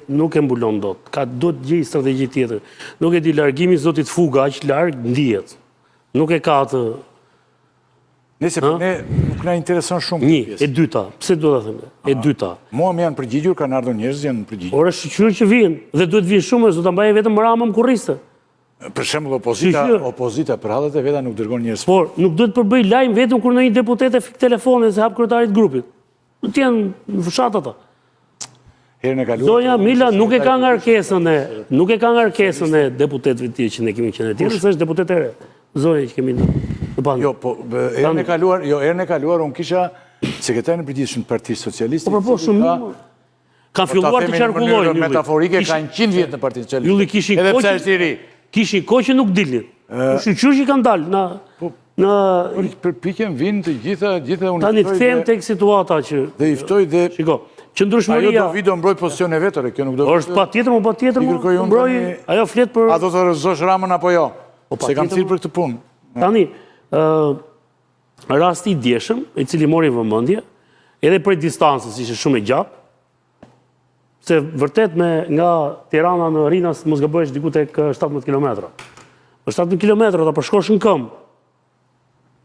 Nuk e mbulon dot. Do të gjej strategji tjetër. Nuk e di largimi i zotit Fuga aq larg ndihet. Nuk e ka atë. Nëse ne nuk na intereson shumë Një, këtë e pjesë. dyta. Pse do ta them? E dyta. Mua më janë përgjigjur, kanë ardhur njerëz janë përgjigjur. Ora shqyr që vinë, dhe duhet vinë shumë, s'do ta mbajë vetëm Ramën kurriste. Për shembull opozita për hallet e veta nuk dërgon njerëz. Por nuk duhet përbëj lajm vetëm kur ndonjë deputet e fik telefonin se hap kryetarit grupit. Do të jenë në fshat ata. Herën e kaluar. Zonja Mila nuk e ka ngarkesën e deputetëve të tjerë që ne kemi qenë tjerë, se është deputet e re. Zonja që kemi në pandë. Jo, po herën e kaluar un kisha sekretarin e përgjithshëm të Partisë Socialiste. Po shumë. Kanë filluar të qarkullojnë. Metaforike kanë 100 vjet në Partinë Socialiste. Ylli kishin edhe pse është i ri. Kishin kohë që nuk dilnin. Shqyr që kanë dalë në Përpiqen vinë të gjitha unë. tani të them tek situata që dhe i ftoj dhe shiko, ajo qëndrueshmëria do vi do mbroj pozicione vetore, kjo nuk do. është patjetër, I kërkoj unë mbroj, tani- ajo flet për A do të rrezosh Ramën apo jo? Se kam patjetër, thirrë për këtë punë. tani rasti i djeshëm, i cili mori vëmendje, edhe prej distancës ishte shumë e gjatë, se vërtet nga Tirana në Rinas mos gabohesh diku tek 17 kilometra. Për 17 kilometra ata përshkosh në këmbë.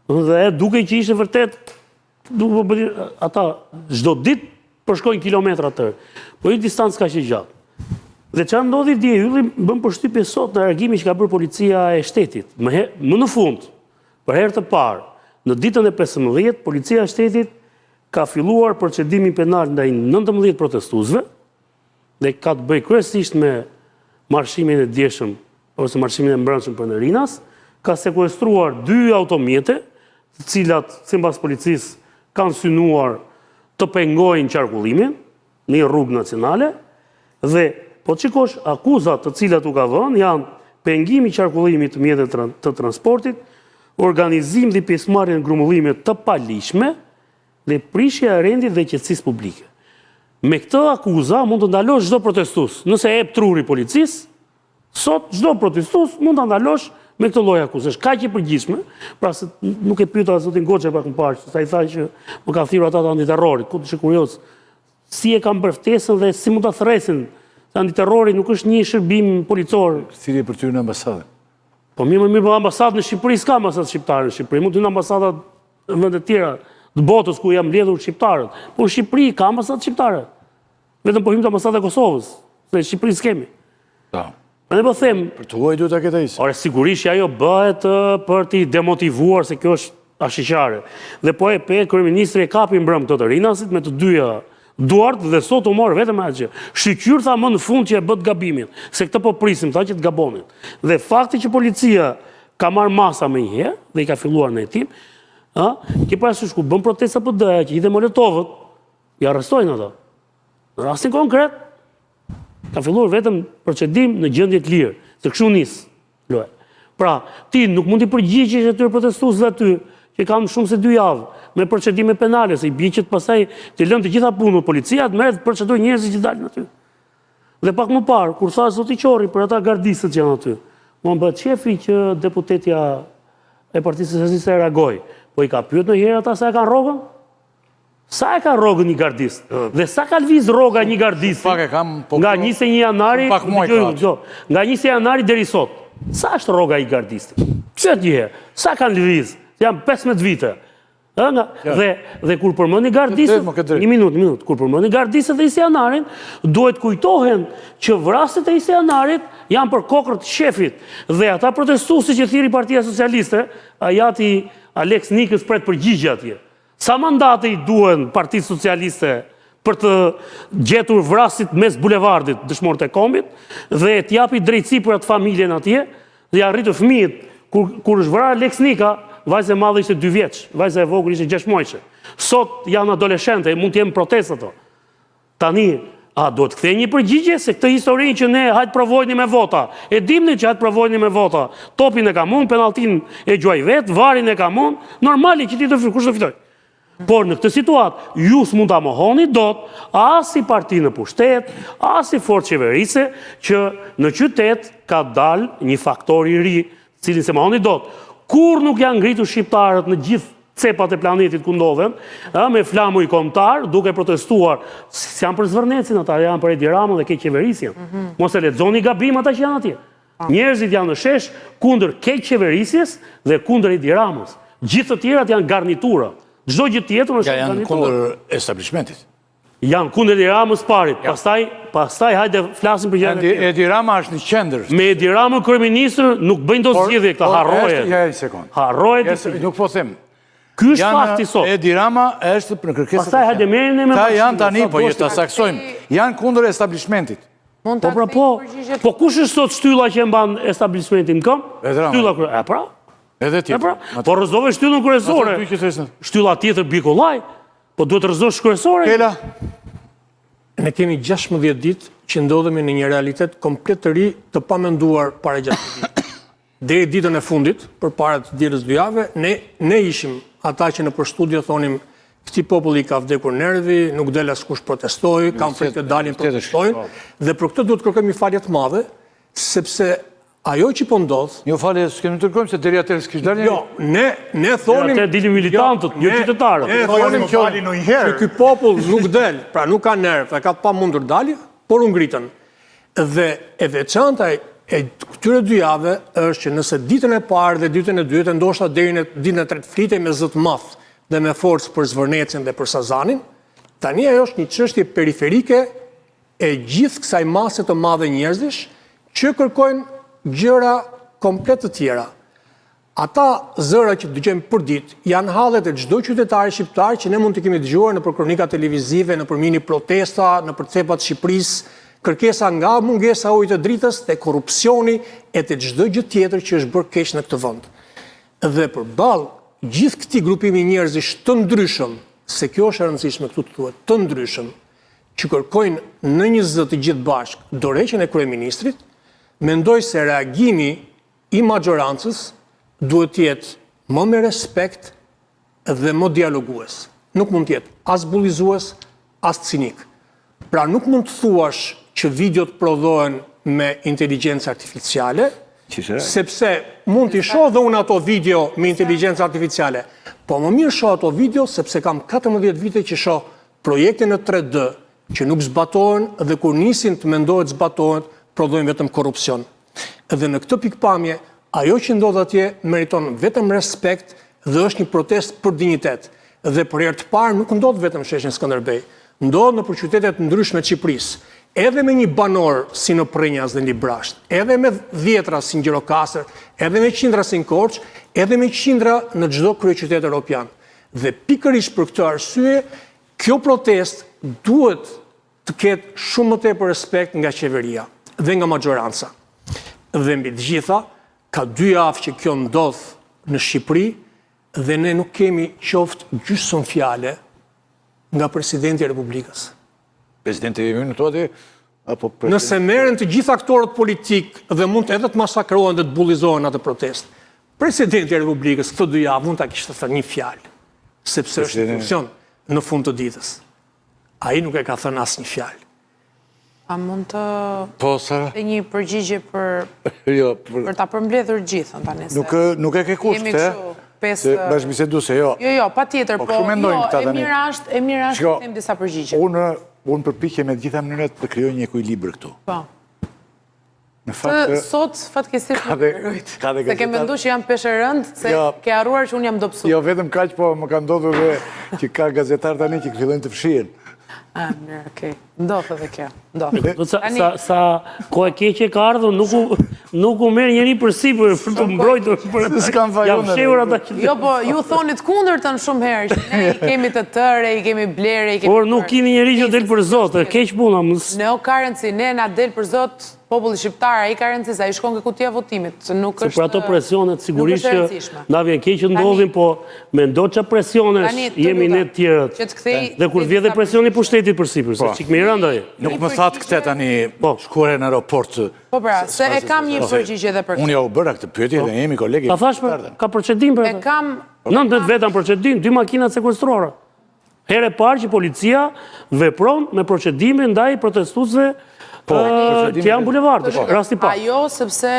Dhe duke që ishte vërtet, ata çdo ditë përshkojnë kilometra të tërë. Po i distancë ka që gjatë. Dhe çfarë ndodhi dje, Ylli bën përshtypje sot në reagimin që ka bërë policia e shtetit. Më në fund, për herë të parë, në ditën e 15, policia e shtetit ka filluar procedimin penal ndaj 19 protestuesve dhe ka të bëjë kryesisht me marshimin e djeshëm ose marshimin e mbrëmshëm për në Rinas, ka sekuestruar 2 automjete, të cilat, sipas policisë, kanë synuar të pengojnë qarkullimin në një rrugë nacionale dhe po të shikosh akuzat të cilat u ka dhënë janë pengimi i qarkullimit të mjeteve të transportit, organizim dhe pjesëmarrje në grumullime të palishme dhe prishja e rendit dhe qetësisë publike. Me këtë akuza mund të ndalosh çdo protestues. Nëse e jep truri policisë, sot çdo protestues mund ta ndalosh me këtë lloj akuzash. Kaq e përgjithshme, pra se nuk e pyeta zotin Goçe pak më parë, sa i tha që më ka thirrur ata të antiterrorit, ku të kurioz. Si e kanë bërë ftesën dhe si mund ta thresin? Se antiterrori nuk është një shërbim policor. Thirrje për ty në ambasadë. Po më mirë për ambasadë në Shqipëri, s'ka ambasadë shqiptare në Shqipëri. Mund të në ambasadat në vende të tjera të botës ku jam mbledhur shqiptarët. Po në Shqipëri ka ambasadë shqiptare. Vetëm po hym të ambasadë e Kosovës, se në Shqipëri s'kemi. Ne po them, Për të huaj duhet ta ketë ai. ore sigurisht që ajo bëhet për t'i demotivuar se kjo është ashiqare. Dhe po e pe kryeministri e kapi mbrëm këto të rinasit me të dyja duart dhe sot u morë vetëm atë që shqyr tha më në fund që e bët gabimin, se këtë po prisim, tha që të gabonin. Dhe fakti që policia ka marrë masa me njëherë dhe i ka filluar në hetim, ki parasysh ku bën protesta PD-ja që hidhe molotovët, i arrestojnë ato. Në rastin konkret, ka filluar vetëm procedim në gjendje të lirë, se kështu nis. Pra, ti nuk mund t'i përgjigjesh atyre protestuesve aty, që kam shumë se 2 javë, me procedime penale, se i bie që të pastaj të lënë të gjitha punën policia, të merret procedurë njerëzit që dalin aty. Dhe pak më parë, kur tha zoti Qorri për ata gardistët që janë aty, më bëhet shefi që deputetja e Partisë Socialiste reagoi, po i ka pyet ndonjëherë ata sa e kanë rrogën? Sa e ka rrogën një gardist? Dhe sa ka lviz rroga një gardist? Pak e kam, po Nga 21 janari, pak muaj ka. nga 20 janari deri sot. Sa është rroga i gardistit? Çet një, sa kanë lviz? Jam 15 vite. Dhe kur përmendni gardistët, një minutë, kur përmendni gardistët e 20 janarin, duhet kujtohen që vrasjet e 20 janarit janë për kokrët shefit. Dhe ata protestuesi që thiri Partia Socialiste, ajati Alex Nikës për të përgjigje atje. Sa mandate i duhen Partisë Socialiste për të gjetur vrasit mes bulevardit dëshmorët e kombit dhe t'japi drejtësi për atë familjen atje dhe ja rritur fëmijët. Kur është vrarë Alex Nika, vajza e madhe ishte 2 vjeç, vajza e vogël ishte 6 muajshe. Sot janë adoleshente, mund të jenë protestë ato. Tani, a do të kthej një përgjigje se këtë historinë që ne hajtë provojni me vota. E dimni që hajtë provojni me vota. Topin e kam unë, penaltin e gjuaj vetë, varin e kam unë, normali që ti të kush të fitoj. Por në këtë situatë, ju s'mund ta mohoni dot, as si parti në pushtet, as si forcë qeverise, që në qytet ka dalë një faktor i ri, cilin se mohoni dot. Kur nuk janë ngritur shqiptarët në gjithë cepat e planetit ku ndodhen, me flamuj kombëtar, duke protestuar, janë për Zvërnecin ata, janë për Edi Ramën dhe keq qeverisjen. Mos e lexoni gabim ata që janë atje. Njerëzit janë në shesh kundër keq qeverisjes dhe kundër Edi Ramës. Gjithë të tjerat janë garnitura. Çdo gjë tjetër është janë garnitura. kundër establishmentit. Janë kundër Edi Ramës parit. Pastaj hajde flasim për gjëra tjera. Edi Rama është në qendër. Me Edi Ramën kryeministër nuk bëjnë dot zgjedhje këta, harroje. Ja, një sekond. Harroje. Nuk po them. Ky është fakti sot. Edi Rama është për kërkesat. Pastaj hajde merreni me Ta maksimin, janë tani, sa po poshtë. ta saksojmë. Janë kundër establishmentit. Mund Po ta pra po, po kush është sot shtylla që e mban establishmentin këmbë? Edi Rama. Shtylla pra. Edhe E tjetër. pra. Po rrëzove shtyllën kryesore. Shtylla tjetër Bikollaj. Po duhet të rrëzosh kryesore. Kela. Ne kemi 16 ditë që ndodhemi në një realitet komplet të ri të pamenduar para 6 ditë. Deri ditën e fundit, përpara të dielës 2 javë, ne ishim ata që në përstudje thonim këtij populli ka vdekur nervi, nuk del askush protestoi, kanë frikë të dalin protestojnë, dhe për këtë duhet kërkojmë një falje të madhe, sepse ajo që po ndodh, Jo falje, s'kemi të kërkojmë se deri atëherë s'kish dalë. jo, ne thonim Atë dilin militantët, jo qytetarët. Ne thonim që ky popull nuk del, pra nuk ka nerv, e ka pa mundur dalje, por u ngritën. Dhe e veçanta e këtyre 2 javë është që nëse ditën e parë dhe ditën e dytë, ndoshta deri në ditën e tretë flitej me zë të madh dhe me forcë për Zvërnecin dhe për Sazanin, tani ajo është një çështje periferike e gjithë kësaj mase të madhe njerëzish që kërkojnë gjëra komplet të tjera. Ata zëra që dëgjojmë për ditë janë hallet e çdo qytetari shqiptar që ne mund të kemi dëgjuar nëpër kronika televizive, nëpër mini protesta, nëpër cepat të Shqipërisë, kërkesa nga mungesa ujit të dritës te korrupsioni e te çdo gjë tjetër që është bërë keq në këtë vend. Dhe përballë gjithë këtij grupimi njerëzish të ndryshëm, se kjo është e rëndësishme këtu të thuhet, të ndryshëm, që kërkojnë në një zë të gjithë bashkë dorëheqjen e kryeministrit, mendoj se reagimi i majorancës duhet të jetë më me respekt dhe më dialogues. Nuk mund të jetë as bullizues, as cinik. Pra nuk mund të thuash që videot prodhohen me inteligjencë artificiale, sepse mund t'i shoh dhe unë ato video me inteligjencë artificiale, po më mirë shoh ato video sepse kam 14 vite që shoh projekte në 3D që nuk zbatohen dhe kur nisin të mendohet zbatohen, prodhojnë vetëm korrupsion. Dhe në këtë pikpamje, ajo që ndodh atje meriton vetëm respekt dhe është një protestë për dinjitet. Dhe për herë të parë nuk ndodh vetëm në sheshin Skënderbej. ndodhë në qytetet ndryshme të Shqipërisë, edhe me një banor si në Prinjas dhe në Librasht, edhe me 10 si në Gjirokastër, edhe me 100 si në Korçë, edhe me 100 në çdo kryeqytet evropian. Dhe pikërisht për këtë arsye, kjo protestë duhet të ketë shumë më tepër respekt nga qeveria dhe nga majoranca. Dhe mbi të gjitha, ka 2 javë që kjo ndodh në Shqipëri dhe ne nuk kemi qoftë gjysmë fjale nga presidenti i Republikës. Presidenti i në to aty, apo Nëse merren të gjithë aktorët politik dhe mund të edhe të masakrohen dhe të bullizohen atë protestë, presidenti i Republikës këtë 2 javë mund ta kishte thënë një fjalë, sepse është në funksion në fund të ditës. Ai nuk e ka thënë asnjë fjalë. A mund të Po, Sara? dhe një përgjigje për ta përmbledhur gjithën tani se. Nuk e ke kusht, Kemi kështu se bashkëbisedu se jo. Jo, patjetër, po kështu mendojnë këta tani. e mirë është të them disa përgjigje. Unë përpiqem me gjitha mënyrat të krijoj një ekuilibër këtu. Po. Në fakt, Sot fatkeqësisht ka dhe se ke menduar që jam peshë rënd, se ke harruar që unë jam dobësuar. jo vetëm kaq, po më ka ndodhur dhe që ka gazetar tani që fillojnë të fshihen. Mirë, okej. Ndodh edhe kjo. Ndodh. Sa kohë keqe ka ardhur, nuk u merr njëri përsipër për të mbrojtur. S'kam fajun. Jam fshehur ata që. Jo, po ju thonit kundërtën shumë herë, që ne i kemi të tërë, i kemi blerë, i kemi. Por nuk keni njëri që del për Zot, keq puna. Ne ka rëndësi, ne na del për Zot populli shqiptar, ai ka rëndësi, ai shkon ke kutia votimit, nuk është. Se për ato presionet sigurisht nuk është e që rëndësishme. na vjen keq që ndodhin, po mendo ç'a presionesh jemi ne të tjerët. Që të kthej. Dhe kur vjen dhe presioni i pushtetit përsipër, se çik më i rënd ai. Nuk më thatë këte tani shkuare në aeroport. Po pra, se e kam një përgjigje edhe për këtë. Unë ja u bëra këtë pyetje dhe jemi kolegi. Ta thash ka procedim për E kam 19 veta procedim, 2 makina sekuestruara. Herë e parë që policia vepron me procedime ndaj protestuesve që janë bulevardësh, rasti parë. Ajo sepse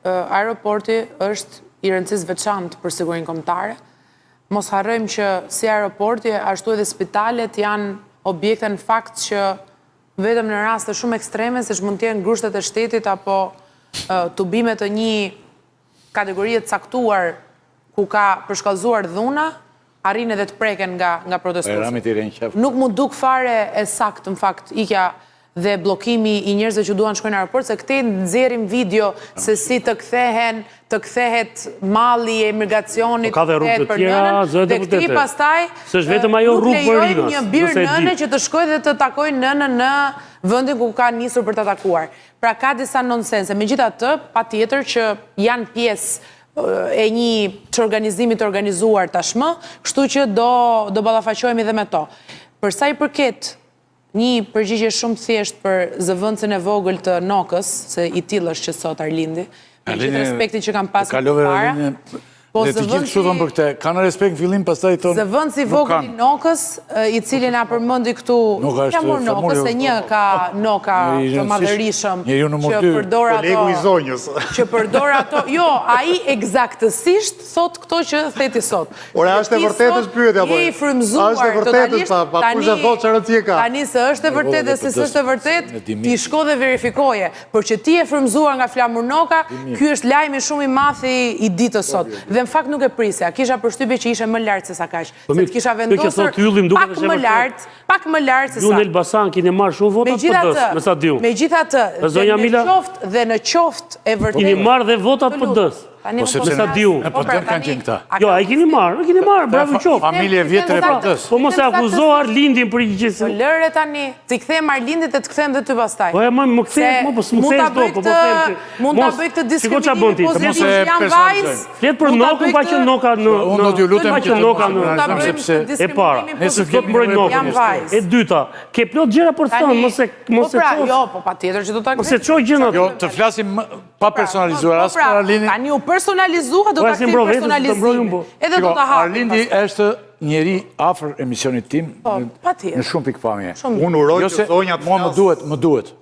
aeroporti është i rëndësisë veçantë për sigurinë kombëtare. Mos harrojmë që si aeroporti, ashtu edhe spitalet janë objekte në fakt që vetëm në raste shumë ekstreme, siç mund të jenë grushtet e shtetit apo tubime të një kategorie të caktuar ku ka përshkallëzuar dhuna, arrin edhe të preken nga protestuesit. Nuk mu duk fare e sakt, në fakt, ikja dhe blokimi i njerëzve që duan shkojnë në aeroport, se këte nxjerrim video se si të kthehet malli e emigracionit ka dhe rrugë të tjera, dhe këti pastaj s'është vetëm ajo rrugë për rinas. Një birë nëne që të shkoj dhe të takoj nënën në vendin ku ka nisur për të atakuar. Pra ka disa nonsense. Megjithatë, patjetër që janë pjesë e një që organizimit të organizuar tashmë, kështu që do ballafaqohemi dhe me to. Për sa i përket një përgjigje shumë thjesht për zëvendësin e vogël të Nokës, se i tillë është që sot Arlindi, me gjithë respektin që kam pasur përpara. Dhe të gjithë kështu thonë për këte, kanë respekt fillim, pastaj tonë zëvendësi i vogël i Nokës, i cili na përmendi këtu, ja mor Nokës, se një ka Noka të madhërishëm, që përdor ato, jo, ai eksaktësisht thot këto që theti sot. Ora, është e vërtetës pyetja, po. Je i frymzuar totalisht. Tani se është e vërtetë dhe se s'është e vërtetë, ti shko dhe verifikoje. Por që ti e frymzuar nga flamur Noka, ky është lajmi shumë i madh i ditës sot. Dhe në fakt nuk e prisja, kisha përshtypje që ishe më lartë se sa kaq. Se të kisha vendosur pak më lartë se sa. Ju në Elbasan keni marrë shumë vota për dës, me sa diu. Megjithatë, dhe në qoftë e vërtetë. Keni marrë dhe votat për dës. Me sa diu. Po për kanë qenë këta. Jo, ai keni marrë, bravo qoftë. Familje vjetër e për dës. Po mos e akuzo Arlindin për gjithësi. Po lëre tani, ti kthem Arlindit e të kthem dhe ty pastaj. Po e më kthem, po s'më thes do, po them. Mund ta bëj këtë diskriminimin pozitiv, jam vajzë. Flet për Nokën, pa që Noka në unë do t'ju lutem që Noka në sepse e para. Nëse do të mbroj Nokën. E dyta, ke plot gjëra për të thënë, mos e çoj. Jo, po patjetër që do ta Mos e çoj gjërat. Jo, të flasim pa personalizuar as për Arlindin. Tani u personalizua, do ta kthej personalizimin. Edhe do ta hap. Arlindi është njeri afër emisionit tim në shumë pikpamje. Unë uroj që zonja të flasë. Më duhet.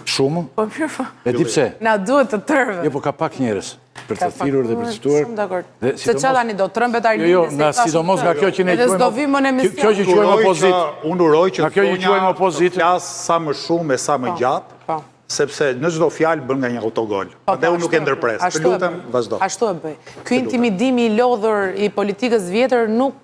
Shumë. Po mirë po. E di pse. Na duhet të tërve. Jo, po ka pak njerëz për të thirrur dhe për të ftuar. Shumë dakord. Se çfarë tani do trembet Arlindi? Jo, nga sidomos nga kjo që ne quajmë. Edhe s'do vi më në emision. Kjo që quajmë opozitë. Unë uroj që zonja të flas sa më shumë e sa më gjatë. Sepse në çdo fjalë bën nga një autogol. Dhe unë nuk e ndërpres. Të lutem, vazhdo. Ashtu e bëj. Ky intimidimi i lodhur i politikës vjetër nuk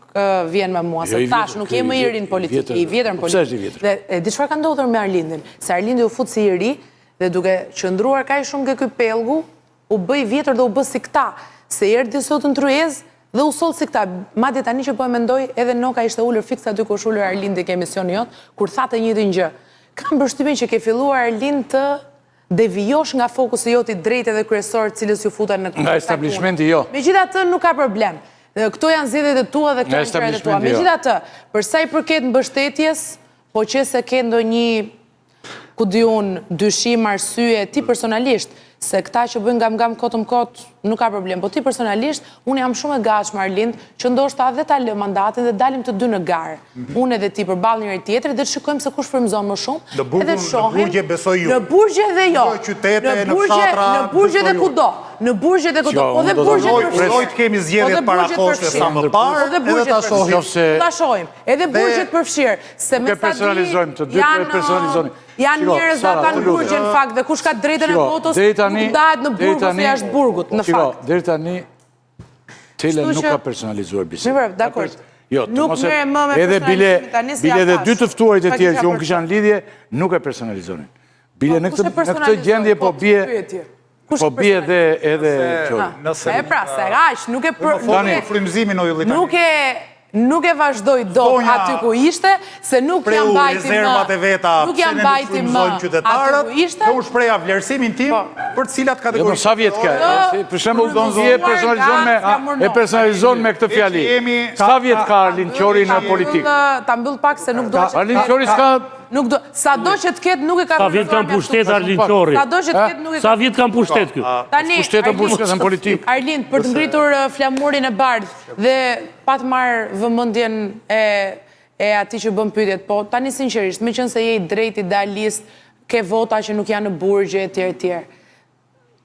vjen me mua, se tash nuk je më i ri në politikë, i vjetër në politikë. Dhe e di çfarë ka ndodhur me Arlindin? Se Arlindi u fut si i ri dhe duke qëndruar kaq shumë ke ky pellgu, u bë i vjetër dhe u bë si këta, se erdhi sot në tryezë dhe u soll si këta. Madje tani që po e mendoj, edhe Noka ishte ulur fikse aty ku është ulur Arlindi ke emisionin jot, kur tha të njëjtin gjë. Kam përshtypjen që ke filluar Arlind të devijosh nga fokusi jot i drejtë dhe kryesor, cilës ju futen në nga establishmenti jo. Megjithatë nuk ka problem. Këto janë zgjedhjet e tua dhe këto janë gjërat e tua. Megjithatë, për sa i përket mbështetjes, po që se ke ndonjë, ku di unë, dyshim, arsye, ti personalisht, se këta që bëjnë ngam kotëm kot, nuk ka problem. Po ti personalisht, unë jam shumë e gatshme Arlind, që ndoshta dhe ta lë mandatin dhe dalim të dy në garë. Unë edhe ti përballë njëri tjetrit dhe të shikojmë se kush frymëzon më shumë. Edhe shohim. Në burgje besoj ju. Në burgje dhe jo. Në qytete, në fshatra. Në burgje dhe kudo. Në burgje dhe kudo. Po dhe burgje përfshirë. Dojtë kemi zgjedhjet para kohës sa më parë, edhe ta shohim. Ta shohim. Edhe burgjet përfshirë. Se me sa di, janë njerëz ata në burgje në fakt dhe kush ka drejtën e votës nuk dahet në burg ose jashtë burgut në fakt. Deri tani Tele nuk ka personalizuar bisedën. Mirë, dakor. Jo, nuk merre më me edhe personalizimin bile edhe dy të ftuarit e tjerë që unë kisha në lidhje nuk e personalizonin. Bile në këtë gjendje po bie edhe Qori. E pra, se aq, nuk e frymëzimin o Yllitani. Nuk e vazhdoj do aty ku ishte, se nuk jam bajti më. Rezervat e veta, pse ne nuk frymëzojmë qytetarët, dhe unë shpreha vlerësimin tim për cilat kategori. Sa vjet ka? Për shembull, Donzie personalizon me këtë fjali. Sa vjet ka Arlind Qori në politikë? Ta mbyll pak se nuk do që Arlind Qori s'ka sa do që të ketë nuk e ka Sa vjet kanë pushtet Arlind Qori? Sa do që të ketë nuk e ka. Sa vjet kanë pushtet ky? Pushtetën në politikë. Arlind, për të ngritur flamurin e bardhë dhe pa të marrë vëmendjen e atij që bën pyetjet, po tani sinqerisht, meqense je i drejtë idealist, ke vota që nuk janë në burgje etj.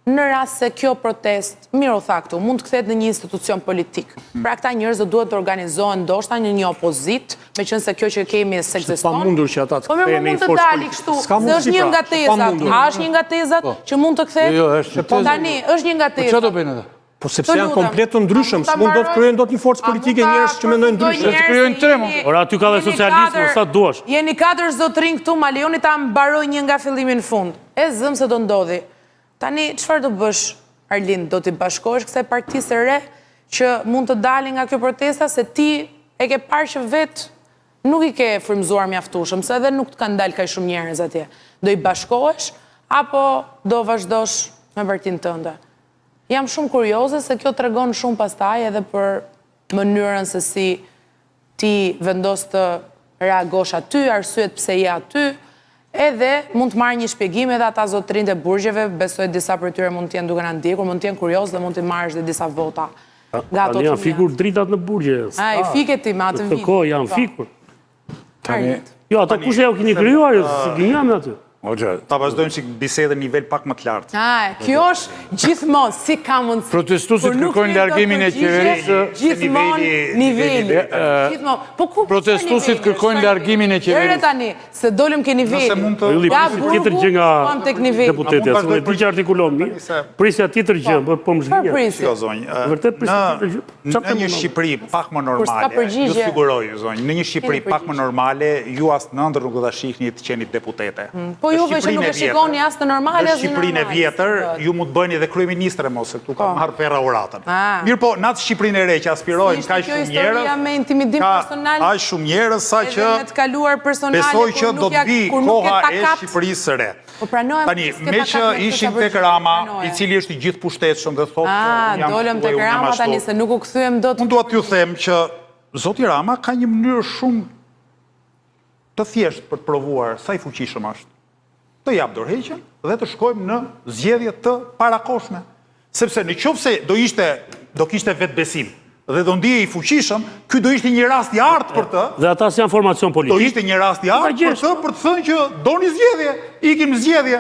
Në rast se kjo protest, mirë u tha këtu, mund të kthehet në një institucion politik. Pra këta njerëz do duhet të organizohen ndoshta në një opozit, meqense kjo që kemi s'ekziston. Pamundur që ata të kthehen në një forcë politike. Është një nga tezat, është një nga tezat që mund të kthehet. Jo, është tani është një nga tezat. Çfarë do bëjnë ata? Po sepse janë komplet të ndryshëm, s'mund do të krijojnë dot një forcë politike njerëz që mendojnë ndryshe. Të krijojnë tremo. Ora aty ka dhe socializëm, sa duash. Jeni 4 zotrinj këtu, ma lejoni ta mbaroj një nga fillimi në fund. E zëm se do ndodhi. Tani, çfarë do bësh, Arlind? Do t'i bashkohesh kësaj partisë së re që mund të dalin nga kjo protesta, se ti e ke parë që vetë nuk i ke frymëzuar mjaftueshëm, se edhe nuk të kanë dalë kaq shumë njerëz atje. Do i bashkohesh apo do vazhdosh me partinë tënde? Jam shumë kurioze se kjo tregon shumë pastaj edhe për mënyrën se si ti vendos të reagosh aty, arsyet pse je aty. Edhe mund të marrë një shpjegim edhe ata zotrinjtë e burgjeve, besoj disa për tyre mund t'jenë duke na ndjekur, mund t'jenë kurioz dhe mund t'i marrësh dhe disa vota. Tani janë fikur dritat në burgje. I fiket ti me atë vit. Të kohë janë fikur. Jo, ata kush e u keni krijuar, si gjinjam aty. Ta vazhdojmë që bisedën nivel pak më të lartë. Kjo është gjithmonë, si ka mundësi. Protestuesit kërkojnë largimin e qeverisë. Gjithmonë niveli. Protestuesit kërkojnë largimin e qeverisë. Tani, se dolim ke niveli. Nga burgu, pam tek niveli. Deputetja, se di që artikulon mi, prisja tjetër gjë, po më zhvija. Vërtet prisja tjetër gjë. Në një Shqipëri pak më normale, ju siguroj, zonjë, në një Shqipëri pak më normale, ju as në ndër nuk do ta shihni të qenit deputete. Po juve që nuk e shikoni as të normale, as në Shqipërinë e vjetër, ju mund të bëni edhe kryeministre mos, se këtu ka marrë perra uratën. Mirë po, në atë Shqipërinë e re që aspirojnë kaq shumë njerëz, me intimidim personal, aq shumë njerëz sa që besoj që do të vi koha e Shqipërisë së re. Tani, me që ishim tek Rama, i cili është i gjithë pushtetshëm dhe thotë dolëm tek Rama tani se nuk u kthyem dot. Unë dua t'ju them që zoti Rama ka një mënyrë shumë të thjeshtë për të provuar sa i fuqishëm është. Të jap dorëheqjen dhe të shkojmë në zgjedhje të parakoshme. Sepse në qoftë se do kishte vetbesim dhe do ndihej i fuqishëm, ky do ishte një rast i artë për të. Dhe ata janë formacion politik. Do ishte një rast i artë për të thënë që doni zgjedhje, ikim zgjedhje.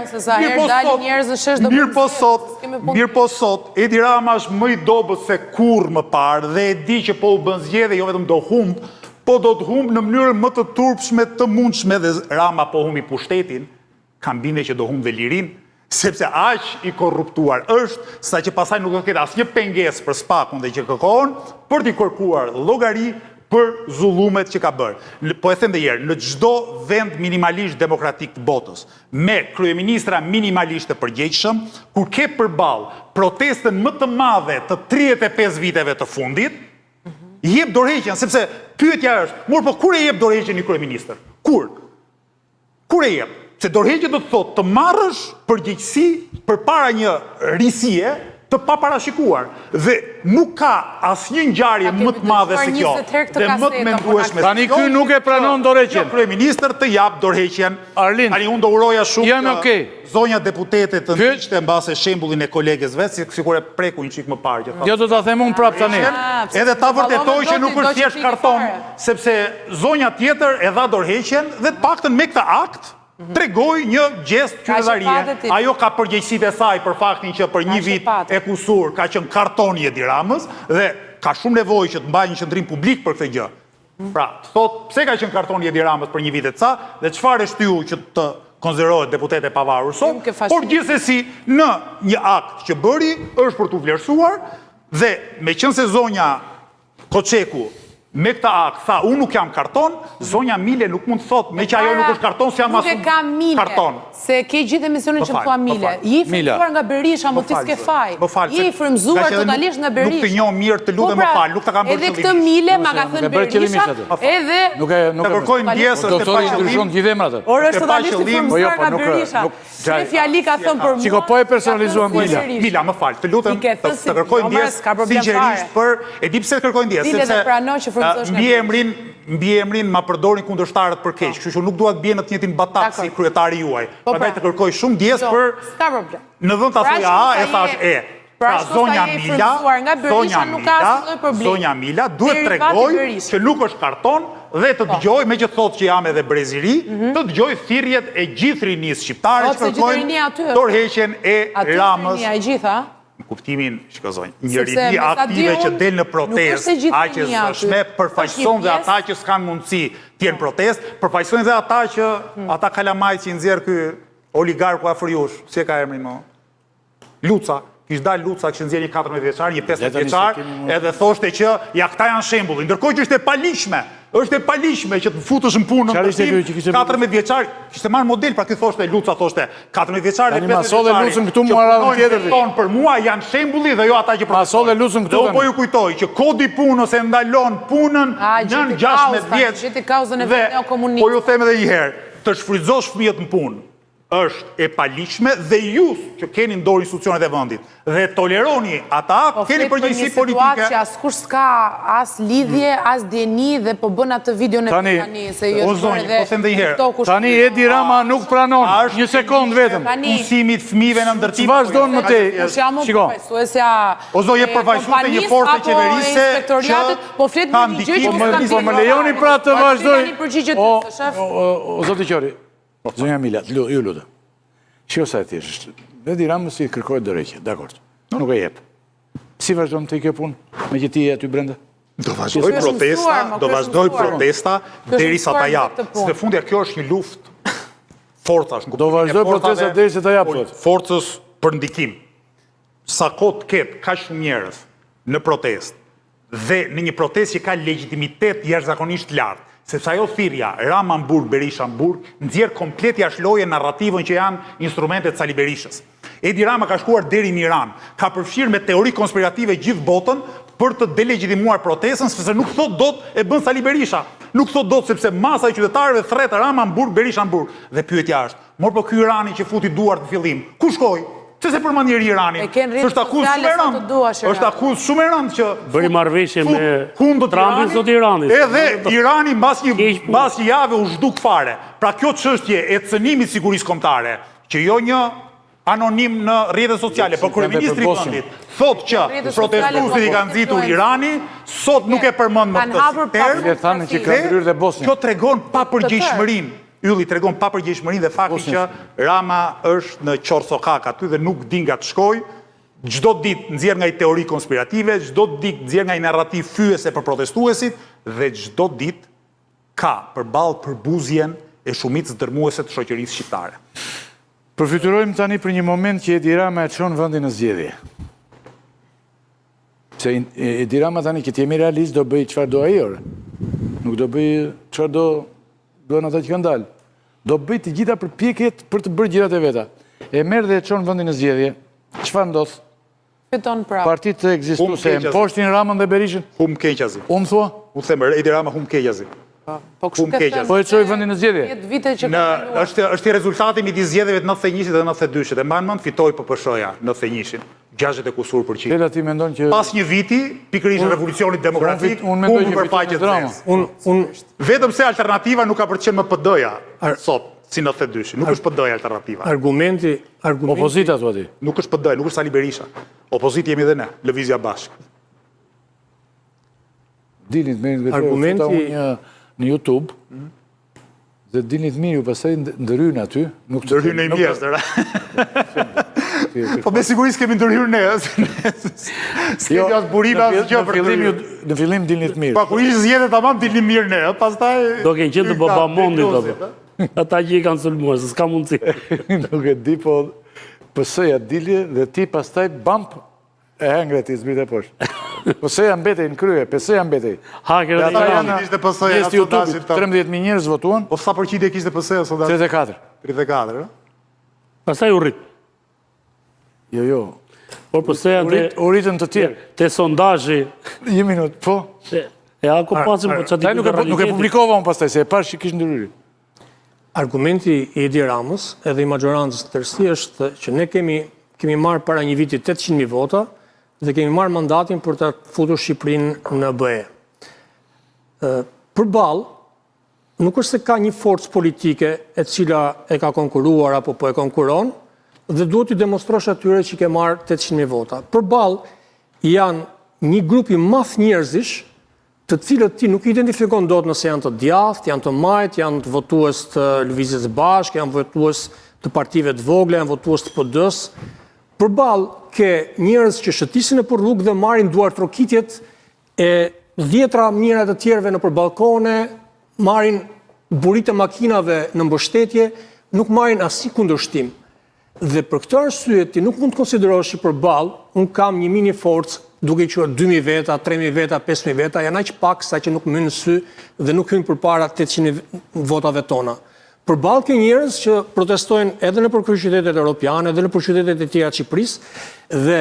Mirë po sot, Edi Rama është më i dobët se kurrë më parë dhe e di që po u bën zgjedhje, jo vetëm do humb, po do të humb në mënyrë më të turpshme, të mundshme dhe Rama po humbi pushtetin. Kam bindje që do humb dhe lirin, sepse aq i korruptuar është, sa që pasaj nuk do të ketë asnjë pengesë për spakun dhe që kërkon, për t'i kërkuar llogari për zullumet që ka bërë. Po e them dhe herë, në çdo vend minimalisht demokratik të botës, me kryeministra minimalisht të përgjegjshëm, kur ke përballë protestën më të madhe të 35 viteve të fundit, jep dorëheqjen, sepse pyetja është, po kur e jep dorëheqjen një kryeministër? Kur? Kur e jep? Se dorëheqja do të thotë të marrësh përgjegjësi përpara një risie të paparashikuar. Dhe nuk ka asnjë ngjarje më të madhe se kjo. Dhe më të mendueshme. Tani ky nuk e pranon dorëheqjen. Kryeministër të jap dorëheqjen. Arlind. Tani unë do uroja shumë. Jam okay. Zonja deputete të ndiqte mbase shembullin e kolegës vet, sikur e preku një çik më parë. Jo do ta them unë prap tani. Edhe ta vërtetoj që nuk është thjesht karton, sepse zonja tjetër e dha dorëheqjen dhe të paktën me këtë akt tregoj një gjest qytetarie. Ajo ka përgjegjësitë e saj për faktin që për një vit e kusur ka qenë kartoni Edi Ramës dhe ka shumë nevojë që të mbajë një qendrim publik për këtë gjë. Pra, thot, pse ka qenë kartoni Edi Ramës për një vit e ca dhe çfarë është ju që të konsiderohet deputet e pavarur sot, por gjithsesi në një akt që bëri është për t'u vlerësuar dhe meqense zonja Koçeku me këta akt tha, unë nuk jam karton, zonja Mile nuk mund të thotë, me që ajo nuk është karton, se jam asu karton. Se ke gjithë emisionin që më thua Mile. Je i frymzuar nga Berisha, më ti s'ke faj. Je i frymzuar totalisht nga Berisha. Nuk të njoh mirë, të lutem më fal, nuk ta kam bërë qëllimisht. Edhe këtë Mile ma ka thënë Berisha, edhe të kërkojnë ndjesë të doktori ndryshon gjithë emrat. Orë është totalisht i frymzuar nga Berisha. Se fjali ka thënë për mua. Çiko po e personalizuam Mila. Mila, më fal, të lutem të kërkojnë ndjesë sinqerisht për e di pse të kërkojnë ndjesë, sepse mbi emrin ma përdorin kundërshtarët për keq, kështu që nuk dua të bie në të njëjtin batak si kryetari juaj. Prandaj të kërkoj shumë ndjesë për në vend ta thoj a, e thash e. Pra zonja Mila duhet tregoj që nuk është karton dhe të dëgjoj, me që thotë që jam edhe breziri, të dëgjoj thirrjet e gjithë rinisë shqiptare që kërkojnë dorëheqjen e Ramës. Në kuptimin, shikozonj, një rini aktive që del në protest, aq e zëshme, përfaqëson dhe ata që s'kan mundësi t'jenë protest, përfaqësojnë dhe ata që, ata kalamajt që i nxjerr ky oligarku afër jush, si e ka emrin më? Luca. Kishte dalë Luca, kishte nxjerrë një 14 vjeçar, një 15 vjeçar, edhe thoshte që ja këta janë shembulli. Ndërkohë që është e paligjshme që të futesh në punë në tim, 14 vjeçar, kishte marrë model, pra ky thoshte Luca thoshte 14 vjeçar dhe 15 vjeçar. Këtu mua radhën tjetër. Për mua janë shembulli dhe jo ata që protestojnë. Lucën këtu. Do po ju kujtoj që kodi punës e ndalon punën nën 16 vjeç. Po ju them edhe një herë, të shfrytëzosh fëmijët në punë është e paligjshme dhe ju që keni në dorë institucionet e vendit dhe toleroni ata, keni përgjegjësi politike. Po flet për një situatë që askush s'ka as lidhje, as dieni dhe po bën atë videon e tani se jo është. Tani Edi Rama nuk pranon. Një sekond vetëm. Punësimit fëmijëve në ndërtim. Vazhdon më tej. Shiko. O zoj je përfaqësues të një force qeverise që po flet për një gjë që po më lejoni pra të vazhdoj. O zoti Qori. Zonja Mila, ju lutem. Shiko sa e thjesht. Edi Rama si kërkoi dorëheqje, dakor. Nuk e jep. Si vazhdon të kjo punë? Me që ti je aty brenda? Do vazhdoj protesta derisa ta jap. Se në fundja kjo është një luftë forcash. Do vazhdoj protesta derisa ta jap. Forcës për ndikim. Sa kohë të ketë kaq shumë njerëz në protestë dhe në një protestë që ka legjitimitet jashtëzakonisht lartë, sepse ajo thirrja Rama-Burg, Berisha-Burg, nxjerr komplet jashtëloje narrativën që janë instrumentet Sali Berishës. Edi Rama ka shkuar deri në Iran, ka përfshirë me teori konspirative gjithë botën për të delegitimuar protestën, sepse nuk thot dot e bën Sali Berisha. Nuk thot dot sepse masa e qytetarëve thret Rama-Burg, Berisha-Burg. Dhe pyetja është, mor po ky Irani që futi duart në fillim, ku shkoi? Se përmend njëri Iranin. Është akuzë shumë e rëndë që bëri marrëveshje me Trumpin sot Iranit. Edhe Irani mbas një jave u zhduk fare. Pra kjo çështje e cënimit sigurisë kombëtare, që jo një anonim në rrjetet sociale, por kryeministri i vendit thotë që protestuesit i kanë nxitur Irani, sot nuk e përmend më këtë term. Kjo tregon papërgjegjshmërinë. Ylli tregon papërgjegjshmërinë dhe faktin që Rama është në Qorsokak aty dhe nuk din nga të shkoj, çdo ditë nxjerr nga i teori konspirative, çdo ditë nxjerr nga i narrativ fyese për protestuesit dhe çdo ditë ka përballë përbuzjen e shumicës dërmuese të shoqërisë shqiptare. Përfiturojmë tani për një moment që Edi Rama e çon vendin në zgjedhje. Se Edi Rama tani që t'jemi realist do bëj çfarë do ai. Nuk do bëj çfarë duan ata që kanë dalë. Do bëj të gjitha përpjekjet për të bërë gjërat e veta. E merr dhe e çon vendin në zgjedhje. Çfarë ndodh? Fiton pra. Partitë ekzistuese e mposhtin Ramën dhe Berishën. Hum keqazi. Unë thua? U them Edi Rama hum keqazi. Po kështu ke thënë. Po e çoj vendin në zgjedhje. 10 vite që ka kaluar. Është i rezultati midis zgjedhjeve të 91-shit dhe 92-shit. E mban mend fitoi PPSH-ja në 91-shin. 60 e kusur %. Tela ti mendon që Pas një viti, pikërisht revolucionit demokratik, unë mendoj që për faqe fiton Rama. Vetëm se alternativa nuk ka për të qenë më PD-ja sot, si në 92-shin. Nuk është PD-ja alternativa. Argumenti opozita thua ti. Nuk është PD, nuk është Sali Berisha. Opozitë jemi dhe ne, lëvizja bashkë. Dilin të merrin Argumenti- në YouTube. Dhe dilin të mirë, pastaj ndërhyjnë aty, nuk të Ndërhyrë në i mirë. Po me sigurisë kemi ndërhyrë ne. S'kemi as burime as gjë për të ndërhyrë. Në fillim dilin të mirë. Pa kur ishte zgjedhje tamam dilin mirë ne, pastaj Do ke qenë të babamondit apo. Ata që i kanë sulmuar, se s'ka mundësi. Nuk e di, po PS-ja dilje dhe ti pastaj bamp e hengre ti zbrit e poshtë. PS-ja mbetej në krye, PS-ja mbetej. Haker Dhe dhe ata i janë ishte PS-ja, pjesë të ato YouTube-it, dasin të- 13.000 njerëz votuan, Po sa përqindje kishte PS-ja sot? 34. 34, ëh? Pastaj u rrit. Jo. Por përse U rritën të tjerë. te sondazhi Një minutë, po. e ako pasim po çati. Taj nuk e publikova unë pastaj, se e pash që kishë ndërhyri. Argumenti i Edi Ramës edhe i majorancës të tërësi është që ne kemi marrë para një viti 800.000 vota dhe kemi marrë mandatin për të futur Shqipërinë në BE. Përballë, nuk është se ka një forcë politike e cila e ka konkuruar apo po e konkuron dhe duhet t'i demonstrosh atyre që ke marrë 800.000 vota. Përballë janë një grupi math njerëzish të cilët ti nuk identifikon dot nëse janë të djathtë, janë të majt, janë të votues të Lëvizjes Bashkë, janë votues të partive të vogla, janë votues të PD-s. Përballë ke njerëz që shëtisin nëpër rrugë dhe marrin duar trokitjet e 10 mijëra të tjerëve nëpër balkone, marrin burit e makinave në mbështetje, nuk marrin asnjë kundërshtim. Dhe për këtë arsye ti nuk mund të konsiderosh që përballë un kam një mini forcë duke qenë 2.000 veta, 3.000 veta, 5.000 veta, janë aq pak sa që nuk mynë në sy dhe nuk hynë përpara 800 votave tona. Përballë ke njerëz që protestojnë edhe nëpër kryeqytetet europiane, edhe nëpër qytetet e tjera të Shqipërisë dhe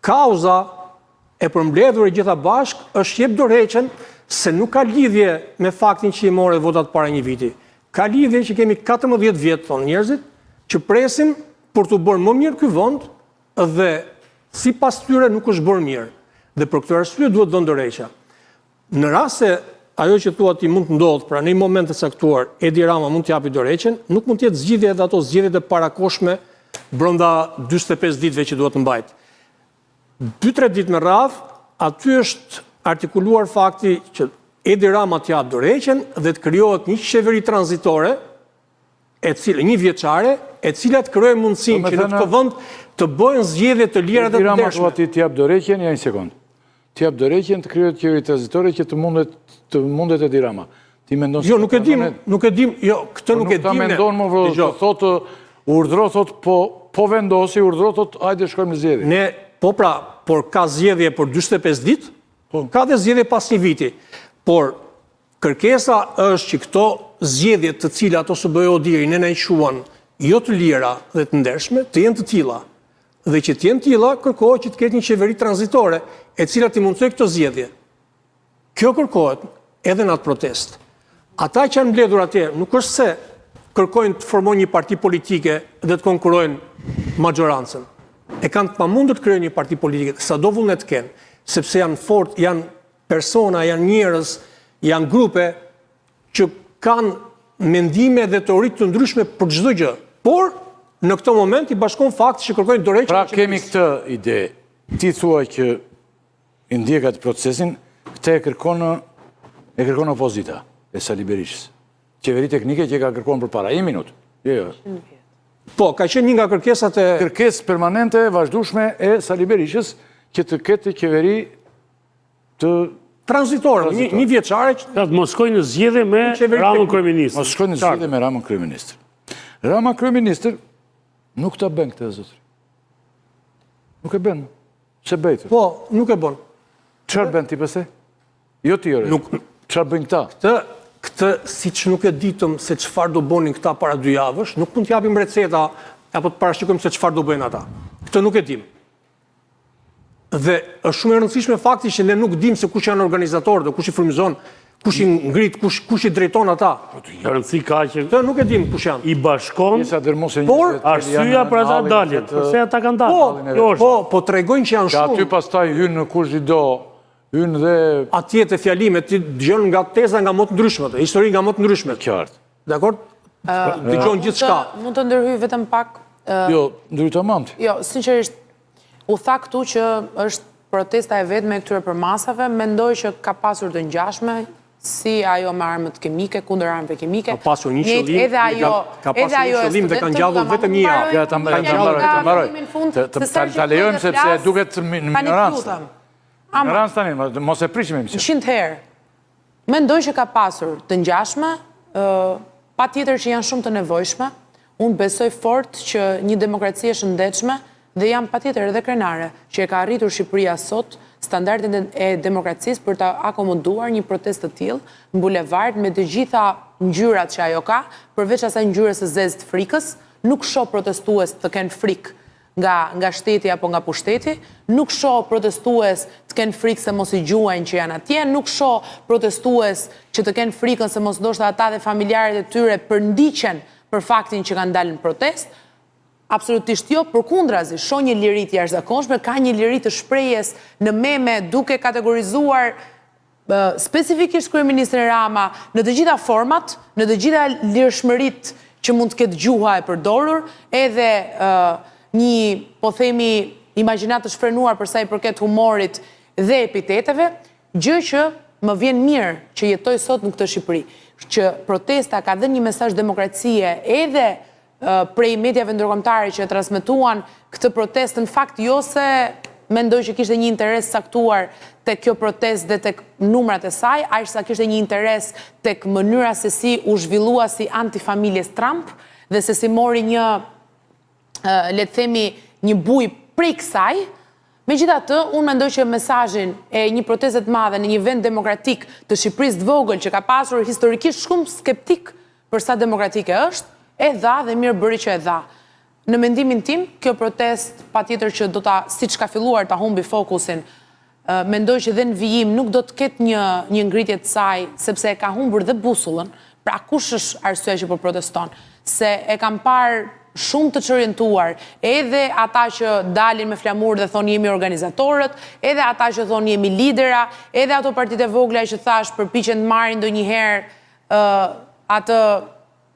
kauza e përmbledhur e gjitha bashkë është jep dorëheqjen se nuk ka lidhje me faktin që i morë votat para një viti. Ka lidhje që kemi 14 vjet thonë njerëzit që presim për të bërë më mirë ky vend dhe sipas tyre nuk është bërë mirë. Dhe për këtë arsye duhet dhënë dorëheqja. Në rast se ajo që thua ti mund të ndodhë, pra në një moment të caktuar Edi Rama mund të japi dorëheqjen, nuk mund të jetë zgjidhje edhe ato zgjedhjet e parakoshme brenda 45 ditëve që duhet të mbajt. 2-3 ditë me radhë, aty është artikuluar fakti që Edi Rama të jap dorëheqjen dhe të krijohet një qeveri tranzitore, një vjeçare, e cila të krijojë mundësinë që në këtë vend të bëhen zgjedhje të lira dhe të Rama ndershme. thua ti t'jap dorëheqjen, ja një sekond. T'jap dorëheqjen të krijohet qeveri tranzitore që të mundet Edi Rama. Ti mendon se Jo, nuk e dim, jo, këtë nuk e dim. Nuk ta mendon më vërtet, thotë urdhro thotë po vendosi, urdhro thotë hajde shkojmë në zgjedhje. Ne, po pra, por ka zgjedhje për 45 ditë, ka dhe zgjedhje pas një viti. Por kërkesa është që këto zgjedhje të cilat ose BE-diri ne i quajmë jo të lira dhe të ndershme, të jenë të tilla. Dhe që të jenë të tilla, kërkohet që të ketë një qeveri tranzitore, e cila të mundsoj këto zgjedhje. Kjo kërkohet edhe në atë protest. Ata që janë mbledhur atje, nuk është se kërkojnë të formojnë një parti politike dhe të konkurrojnë majorancën. E kanë të pamundur të krijojnë një parti politike, sado vullnet të kenë, sepse janë fort, janë persona, janë njerëz, janë grupe që kanë mendime dhe teori të ndryshme për çdo gjë. Por në këtë moment i bashkon fakti që kërkojnë dorëheqje. Pra kemi këtë ide. Ti thua që i ndjekat procesin, këtë e kërkon opozita e Sali Berishës. Qeveri teknike që e ka kërkon përpara. Një minutë. Jo. Po, ka qenë një nga kërkesat e kërkesë permanente vazhdueshme e Sali Berishës që të ketë qeveri të tranzitore, një vjeçare që të mos shkojnë në zgjedhje me Ramën kryeministër. Mos shkojnë në zgjedhje me Ramën kryeministër. Rama kryeministër nuk ta bën këtë zotëri. Nuk e bën. Se bëjtë. Po, nuk e bën. Çfarë bën ti pse? Jo ti ore. Çfarë bëjnë këta? Këtë, si që nuk e ditëm se çfarë do bënin këta para 2 javësh, nuk mund t'japim receta apo të parashikojmë se çfarë do bëjnë ata. Këtë nuk e dim. Dhe është shumë e rëndësishme fakti që ne nuk dim se kush janë organizatorët, kush i frymëzon, kush i ngrit, kush i drejton ata. Rëndësi ka që Këtë nuk e dim kush janë. i bashkon, Por, arsyeja për ata daljen, përse ata kanë dalë. Po tregojnë që janë Që aty shumë. pastaj hynë në kush i do, hynë dhe Atje të fjalimet ti dëgjon nga teza nga më të ndryshmet, histori nga më të ndryshmet. qartë. Dakor? Dëgjon gjithçka. Mund të ndërhyj vetëm pak. Jo, ndrytamant. Jo, sinqerisht, u tha këtu që është protesta e vetme e këtyre përmasave, mendoj që ka pasur të ngjashme, si ajo me armët kemike, kundër armëve kemike. Ka pasur një Njëjtë qëllim, edhe ajo, ka pasur një qëllim dhe kanë gjallur vetëm një javë. Ja, ta mbaroj. Ta lejojmë sepse duket në minorancë. Minorancë tani, mos e prishim emision. 100 herë. Mendoj që ka pasur të ngjashme, pa tjetër që janë shumë të nevojshme. Unë besoj fort që një demokraci e shëndetshme dhe jam pa tjetër edhe krenare që e ka arritur Shqipëria sot standardet e demokracisë për të akomoduar një protest të tillë në bulevard me të gjitha ngjyrat që ajo ka, përveç asaj ngjyrës së zezë të frikës, nuk shoh protestues të kenë frikë nga shteti apo nga pushteti, nuk shoh protestues të kenë frikë se mos i gjuajnë që janë atje, nuk shoh protestues që të kenë frikën se mos ndoshta ata dhe familjarët e tyre përndiqen për faktin që kanë dalë në protest. Absolutisht jo, përkundrazi, shoh një liri të jashtëzakonshme, ka një liri të shprehjes në meme duke kategorizuar specifikisht kryeministrin Rama në të gjitha format, në të gjitha lirshmëritë që mund të ketë gjuha e përdorur, edhe një, po themi, imagjinat të shfrenuar për sa i përket humorit dhe epiteteve, gjë që më vjen mirë që jetoj sot në këtë Shqipëri, që protesta ka dhënë një mesazh demokracie edhe prej mediave ndërkombëtare që e transmetuan këtë protestë, në fakt jo se mendoj që kishte një interes saktuar tek kjo protestë dhe tek numrat e saj, aq sa kishte një interes tek mënyra se si u zhvillua si antifamiljes Trump dhe se si mori një, le të themi, një buj prej kësaj. Megjithatë, unë mendoj që mesazhin e një proteste të madhe në një vend demokratik të Shqipërisë të vogël që ka pasur historikisht shumë skeptik për sa demokratike është, e dha dhe mirë bëri që e dha. Në mendimin tim, kjo protest patjetër që do ta, siç ka filluar ta humbi fokusin, mendoj që dhe në vijim nuk do të ketë një ngritje të saj, sepse e ka humbur dhe busullën, pra kush është arsyeja që po proteston, se e kam parë shumë të çorientuar, edhe ata që dalin me flamur dhe thonë jemi organizatorët, edhe ata që thonë jemi lidera, edhe ato partitë e vogla që thash përpiqen të marrin ndonjëherë atë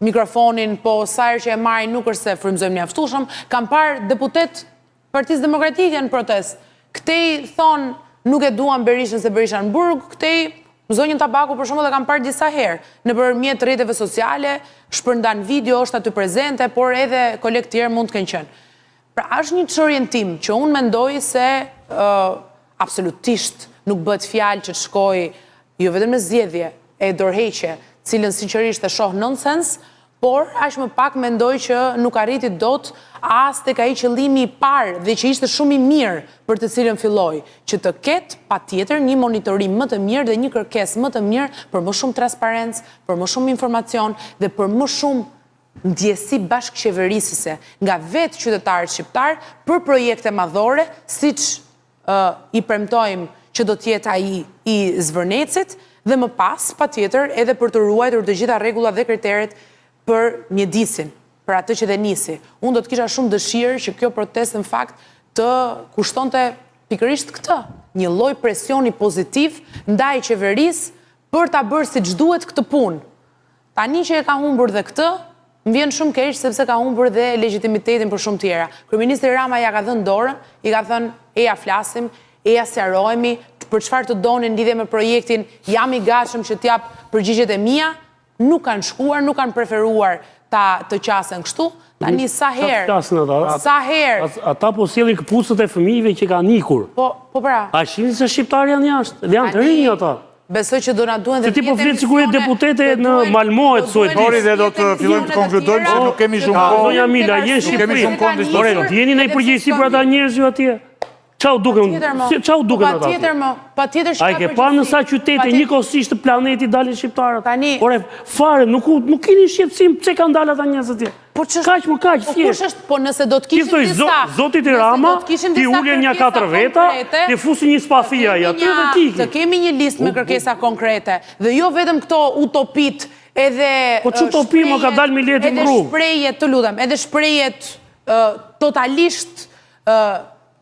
mikrofonin, po sa herë që e marrin nuk është se frymëzojmë mjaftueshëm, kam parë deputet Partisë Demokratike në protest. Këtej thonë nuk e duan Berishën se Berisha në burg, këtej zonjën Tabaku për shembull e kam parë disa herë nëpërmjet rrjeteve sociale, shpërndan video, është aty prezente, por edhe kolegë tjerë mund të kenë qenë. Pra është një çorientim që unë mendoj se absolutisht nuk bëhet fjalë që të shkojë jo vetëm në zgjedhje e dorëheqje, cilën sinqerisht e shoh nonsens, por aq më pak mendoj që nuk arriti dot as tek ai qëllimi i parë dhe që ishte shumë i mirë për të cilën filloi, që të ketë patjetër një monitorim më të mirë dhe një kërkesë më të mirë për më shumë transparencë, për më shumë informacion dhe për më shumë ndjesi bashkëqeverisëse nga vetë qytetarët shqiptar për projekte madhore, siç i premtojmë që do të jetë ai i Zvërnecit, dhe më pas, patjetër, edhe për të ruajtur të gjitha rregullat dhe kriteret për mjedisin, për atë që dhe nisi. Unë do të kisha shumë dëshirë që kjo protestë në fakt të kushtonte pikërisht këtë, një lloj presioni pozitiv ndaj qeverisë për ta bërë siç duhet këtë punë. Tani që e ka humbur dhe këtë, më vjen shumë keq sepse ka humbur dhe legjitimitetin për shumë tjera. Kryeministri Rama ja ka dhënë dorën, i ka thënë eja flasim, eja sqarohemi, për çfarë të donin lidhje me projektin, jam i gatshëm që t'jap përgjigjet e mia, nuk kanë shkuar, nuk kanë preferuar të qasen kështu. Tani sa herë. Ata po sjellin këpucët e fëmijëve që kanë ikur. Po pra. A shihni se shqiptar janë jashtë, dhe janë të rinj ata. Besoj që do na duhen dhe ti po flet sigurisht deputete në Malmoe të thuhet. Ori dhe do të fillojmë të konkludojmë se nuk kemi shumë kohë. Zonja Mila, je në Shqipëri. Ore, jeni në përgjegjësi për ata njerëz ju atje? Çau duken ata? Patjetër A i ke pa në sa qytete njëkohësisht të planetit dalin shqiptarët? Ore, fare, nuk keni shqetësim pse kanë dalë ata njerëz atje. Kaq më kaq, thjesht. Po nëse do të kishin disa... Zotit i Rama, ti uljen një 4 veta, ti fusi një spafia i aty dhe tiki. Të kemi një listë me kërkesa konkrete, dhe jo vetëm këto utopit, edhe... Po që utopi më ka dalë mileti më rrugë? Edhe shprejet, të lutem, edhe shprejet totalisht...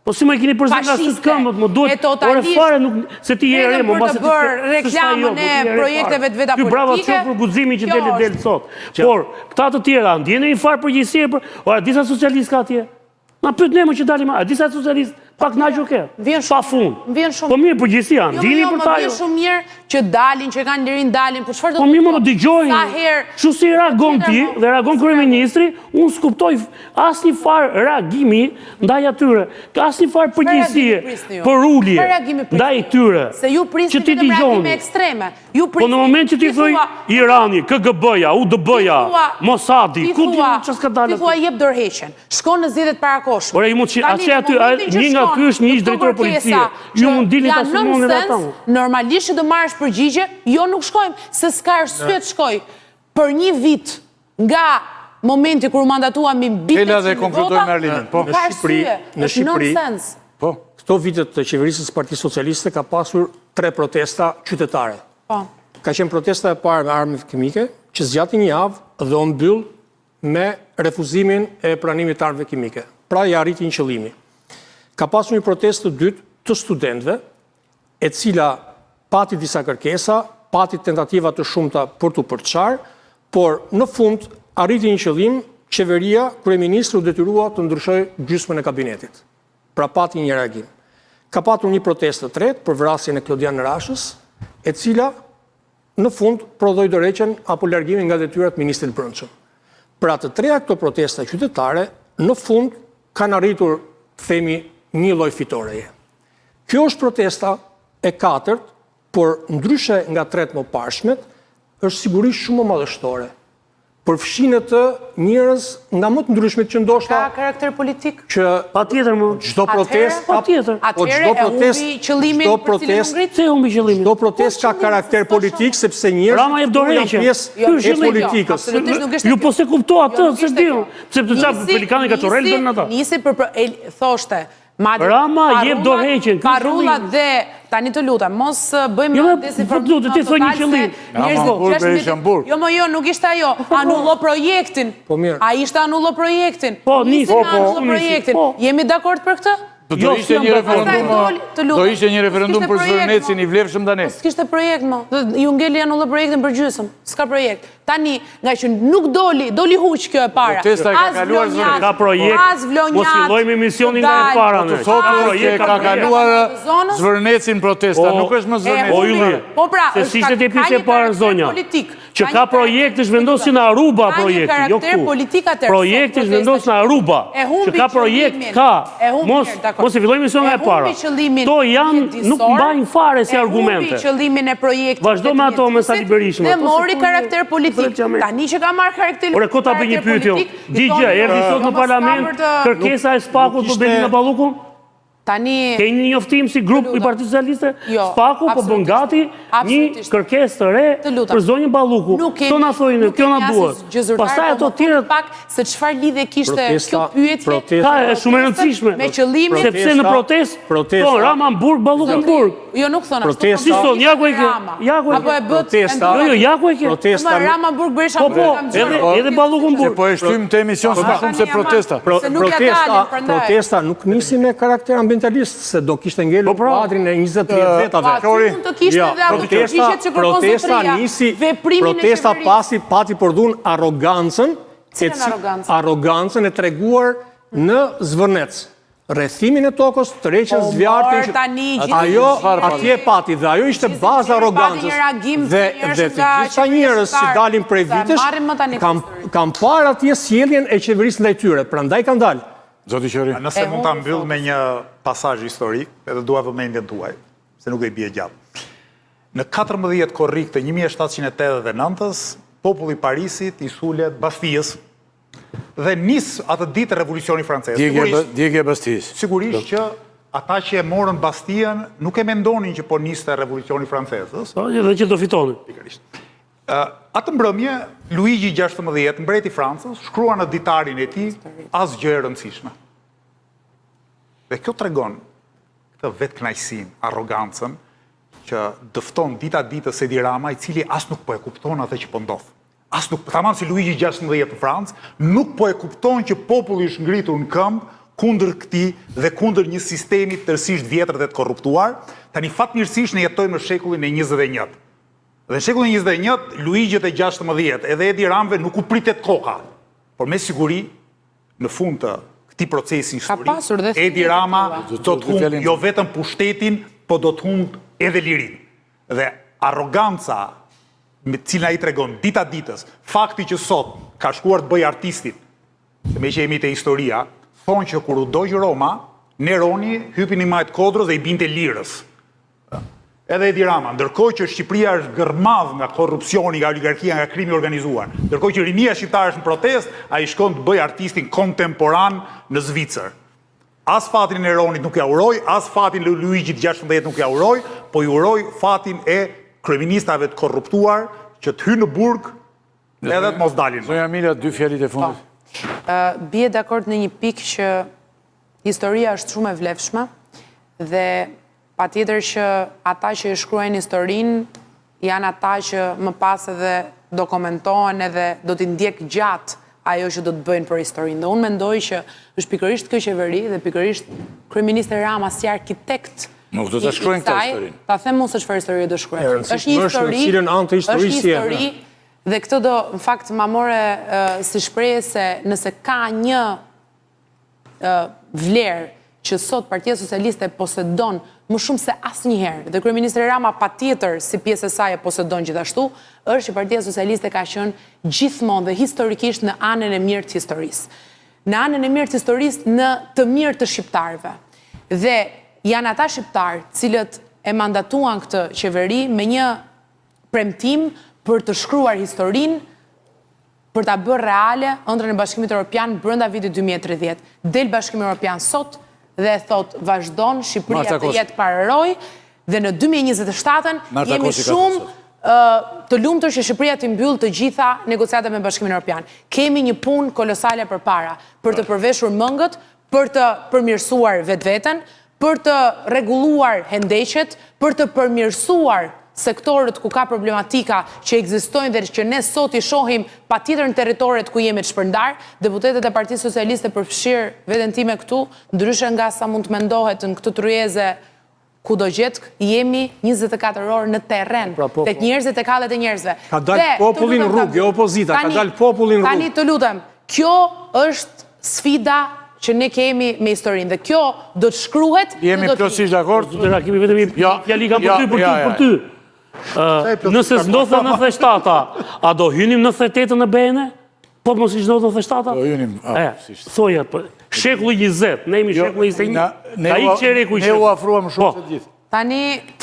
Po si më e keni përzën nga së këmbët, më duhet, ore fare nuk, se ti je re, më basë të bërë reklamën e projekteve të veta politike. Ty brava që për guximi që del sot. Por, këta të tjera, ndjene një farë përgjësie për, ora, disa socialist ka atje. Na pyet ne më që dalim, a disa socialist pak na gjuke, pa fund. Po mirë përgjësia, ndjeni për ta jo. Më vjen shumë mirë që dalin, që kanë lirin dalin, për çfarë do të... Po mirë më dëgjojnë, që si reagon ti dhe reagon kryeministri, unë s'kuptoj asnjë farë reagimi ndaj atyre, asnjë farë përgjegjësie, për ulje ndaj tyre. Se ju prisni vetëm reagime ekstreme. Po në moment që ti thoj Irani, KGB-ja, UDB-ja, Mossadi, ku ti ç'ka ska dalë? Ti thua jep dorëheqjen. Shkon në zgjedhjet parakohshme. Ore, ju mund aty një nga ky është një drejtor policie. Ju mund dilni ta sumoni ata. Normalisht që do marrësh përgjigje, jo nuk shkojmë, se s'ka arsye të shkoj. Për një vit nga momenti kur u mandatuam mbi 500 vota, në Shqipëri, këto vitet të qeverisës Partisë Socialiste ka pasur 3 protesta qytetare. Ka qenë protesta e parë me armë kimike, që zgjati një javë dhe o mbyll me refuzimin e pranimit të armëve kimike. Pra ja arriti një qëllimi. Ka pasur një protestë të dytë të studentëve, e cila pati disa kërkesa, pati tentativa të shumta për të përçarë, por në fund arriti një qëllim, qeveria, kryeministri u detyrua të ndryshojë gjysmën e kabinetit. Pra pati një reagim. Ka patur një protestë të tretë për vrasjen e Klodian Rashës, e cila në fund prodhoi dorëheqjen apo largimin nga detyrat ministrit brendshëm. Pra të treja këto protesta qytetare, në fund kanë arritur, themi, një lloj fitoreje. Kjo është protesta e katërt, por ndryshe nga 3 më parshmet, është sigurisht shumë më madhështore. Përfshin të njerëz nga më të ndryshmet që ndoshta ka karakter politik. Që patjetër më çdo protestë, patjetër. Atëherë e humbi qëllimin për cilin u ngrit. Se humbi qëllimin. Çdo protestë ka karakter politik sepse njerëzit Rama jep dorëheqje. Pjesë e politikës. Ju po se kuptoj atë, se di. Sepse çfarë pelikani ka çorrel don ata. Nisi për thoshte Rama jep dorëheqjen. Karullat dhe tani të lutem, mos bëjmë desinformacion. Ti thoni një qëllim. Jo, jo, nuk ishte ajo. Anullo projektin. Po mirë. A ishte anullo projektin. Po, nisi anullo projektin. Jemi dakord për këtë? Do ishte një referendum për Zvërnecin i vlefshëm tani. S'kishte projekt më. Ju ngeli anullo projektin për gjysmë. S'ka projekt. Tani, nga që nuk doli huq kjo e para. Protesta ka kaluar Zvërnec. Ka projekt, mos fillojmë emisionin nga e para. Ka kaluar Zvërnecin protesta, nuk është më Zvërnec. O Ylli, se si ishte të pishe parë zonja. Që ka projekt është vendosin në Aruba projekti, jo ku. Projekt është vendosin në Aruba. Që ka projekt, ka. Mos e fillojmë emisionin nga e para. To janë, nuk mbajnë fare si argumente. Humbi qëllimin e projektit. Vazhdo me ato me Sali Berishmë. Dhe mori karakter politik. Tani që ka marrë karakter politik. Ore, ko ta bëj një pyetje. Digja, erdhi sot në parlament kërkesa e Spakut për Belinda Ballukun? Tani... Keni një njoftim si grup i Partisë Socialiste? Spaku po bën gati një kërkesë të re për zonjën Balluku. Kto na thojnë, kjo na duhet. Pastaj ato të tjerët pak se çfarë lidhje kishte kjo pyetje. Ka është shumë e rëndësishme. Me qëllimin sepse në protestë, po Rama Hamburg, Balluku Hamburg. Jo, nuk thonë ashtu. Si son, ja ku e ke. Apo e bët. Jo, ja ku e ke. Rama Hamburg Berisha edhe Balluku Hamburg. Po e shtym të emision më shumë se protesta. Protesta nuk nisi me karakter ambientalist, se do kishte ngelur kuadrin e 20-30 vetave. Protesta pati përdun arrogancën e treguar në Zvërnec. Rrethimin e tokës, tërheqjen zjarrin, ajo atje pati dhe ajo ishte baza arrogancës. Dhe të gjitha njerëz që dalin prej vitesh kanë parë atje sjelljen e qeverisë ndaj tyre, prandaj kanë dalë. Zoti Qori. Nëse mund ta mbyll me një pasazh historik, edhe dua vëmendjen tuaj, se nuk e bie gjatë. Në 14 korrik të 1789-s, populli i Parisit i sulet Bastijës dhe nis atë ditë revolucioni francez. Djegja e Bastijës. Sigurisht që ata që e morën Bastien nuk e mendonin që po niste revolucioni francezës. Dhe që do fitonin. Atë mbrëmje, Luigi XVI, mbreti i Francës, shkrua në ditarin e tij asgjë e rëndësishme. Dhe kjo tregon këtë vetkënaqësinë, arrogancën që dëfton dita ditës Edi Rama, i cili as nuk po e kupton atë që po ndodh. As nuk, tamam si Luigi XVI në Francë, nuk po e kupton që populli është ngritur në këmbë kundër këtij dhe kundër një sistemi tërësisht vjetër dhe të korruptuar. Tani fatmirësisht ne jetojmë në shekullin e 21. Dhe në shekullin e 21, Luigi XVI edhe Edi Ramave nuk u pritet koka. Por me siguri, në fund të këtij procesi historik, Edi Rama do të humbë jo vetëm pushtetin, po do të humbë edhe lirinë. Dhe arroganca me cilën ai tregon dita ditës, fakti që sot ka shkuar të bëj artistit, se me që jemi te historia, thonë që kur u dogj Roma, Neroni hypin i majt kodrës dhe i binte lirës. Edhe Edi Rama, ndërkohë që Shqipëria është gërmadh nga korrupsioni, nga oligarkia, nga krimi organizuar, ndërkohë që rinia shqiptare është në protestë, ai shkon të bëj artistin kontemporan në Zvicër. As fatin e Neronit nuk ja uroj, as fatin e Luigjit XVI nuk ja uroj, po i uroj fatin e kryeministave të korruptuar që të hynë në burg edhe të mos dalin. Zonja Mila, 2 fjalit e fundit. Bie dakord në një pikë që historia është shumë e vlefshme dhe patjetër që ata që e shkruajnë historinë janë ata që më pas edhe do komentohen edhe do t'i ndjek gjatë ajo që do të bëjnë për historinë. Dhe unë mendoj që është pikërisht kjo qeveri dhe pikërisht kryeministri Rama si arkitekt Nuk do të shkruajnë këtë historinë. Ta them unë se çfarë histori do shkruajnë. Është një histori dhe këtë do, në fakt, ma more si shprehje se nëse ka një vlerë që sot Partia Socialiste posedon më shumë se asnjëherë, dhe kryeministri Rama patjetër si pjesë e saj e posedon gjithashtu, është që Partia Socialiste ka qenë gjithmonë dhe historikisht në anën e mirë të historisë. Në anën e mirë të historisë, në të mirë të shqiptarëve. Dhe janë ata shqiptarë cilët e mandatuan këtë qeveri me një premtim për të shkruar historinë, për ta bërë reale ëndrrën e Bashkimit Evropian brenda vitit 2030. Del Bashkimi Evropian sot dhe e thot vazhdon Shqipëria të jetë parëroj dhe në 2027 jemi shumë të lumtur që Shqipëria të mbyll të gjitha negociatat me Bashkimin Evropian. Kemi një punë kolosale përpara për të përveshur mëngët, për të përmirësuar vetveten, për të rregulluar hendeqet, për të përmirësuar sektorët ku ka problematika që ekzistojnë dhe që ne sot i shohim patjetër në territoret ku jemi të shpërndar. Deputetët e Partisë Socialiste përfshirë veten time këtu, ndryshe nga sa mund të mendohet në këtë tryeze ku do gjetë, jemi 24 orë në terren, tek njerëzit e kallet e njerëzve. Ka dalë popullin rrugë, jo opozita, ka dalë popullin rrugë. Tani të lutem, kjo është sfida që ne kemi me historinë dhe kjo do të shkruhet. Jemi plotësisht dakord. Kemi vetëm fjali kam për ty. Nëse s'ndodhte 97-a, a do hynim 98-ën në bene? Po të mos i ndodhte 97-a? Do hynim. Thoja, shekulli 20, ne jemi shekulli 21. Ne u afruam shumë të gjithë.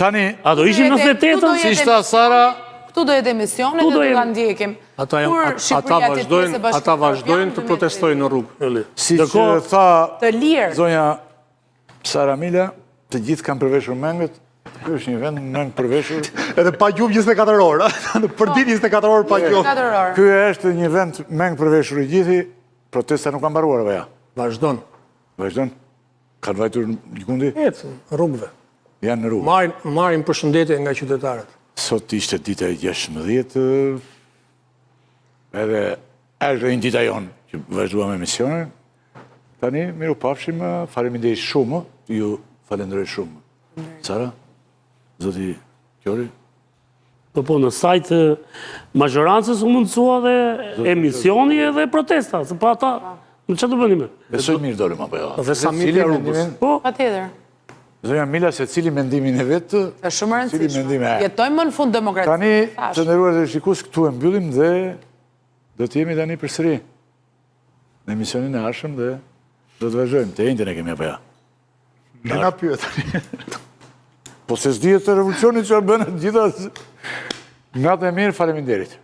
Tani... A do ishim 98-ën? Si shta Sara... Këtu do jetë emisione dhe do të ndjekim. Ata vazhdojnë të protestojnë në rrugë. Si që tha zonja Sara Mila, të gjithë kanë përveshur mengët, kjo është një vend mengë përveshur. Edhe pa gjumë 24 orë, për ditë 24 orë pa gjumë. Kjo është një vend mengë përveshur i gjithi, protesta nuk kanë mbaruar apo ja? Vazhdon. Vazhdon? Kanë vajtur një kundi? Jetë, rrugëve. Janë në rrugë. Marrin përshëndetje nga qytetarët. Sot ishte dita e 16, edhe është dhe një dita jonë që vazhduam emisionin. Tani, miru pafshim, faleminderit shumë, ju falenderoj shumë. Sara, zoti Qori? Po, në sajtë mazhorancës u mundësua dhe emisioni edhe protesta, se pa ata, në që të bëndime? Besoj mirë dolim, apo jo? Dhe sa mirë rrugës. Po, pa tjetër. Zonja Mila, se cili mendimin e vetë, është shumë rëndësishme. Jetojmë më në fund demokratisë. Tani, të nderuar dhe shikus, këtu e mbyllim dhe do të jemi tani përsëri në emisionin e ardhshëm dhe do të vazhdojmë. Të njëjtën e kemi apo ja? Ne na pyet tani. Po se s'dihet të revolucionit që bën gjitha. Natë e mirë, faleminderit.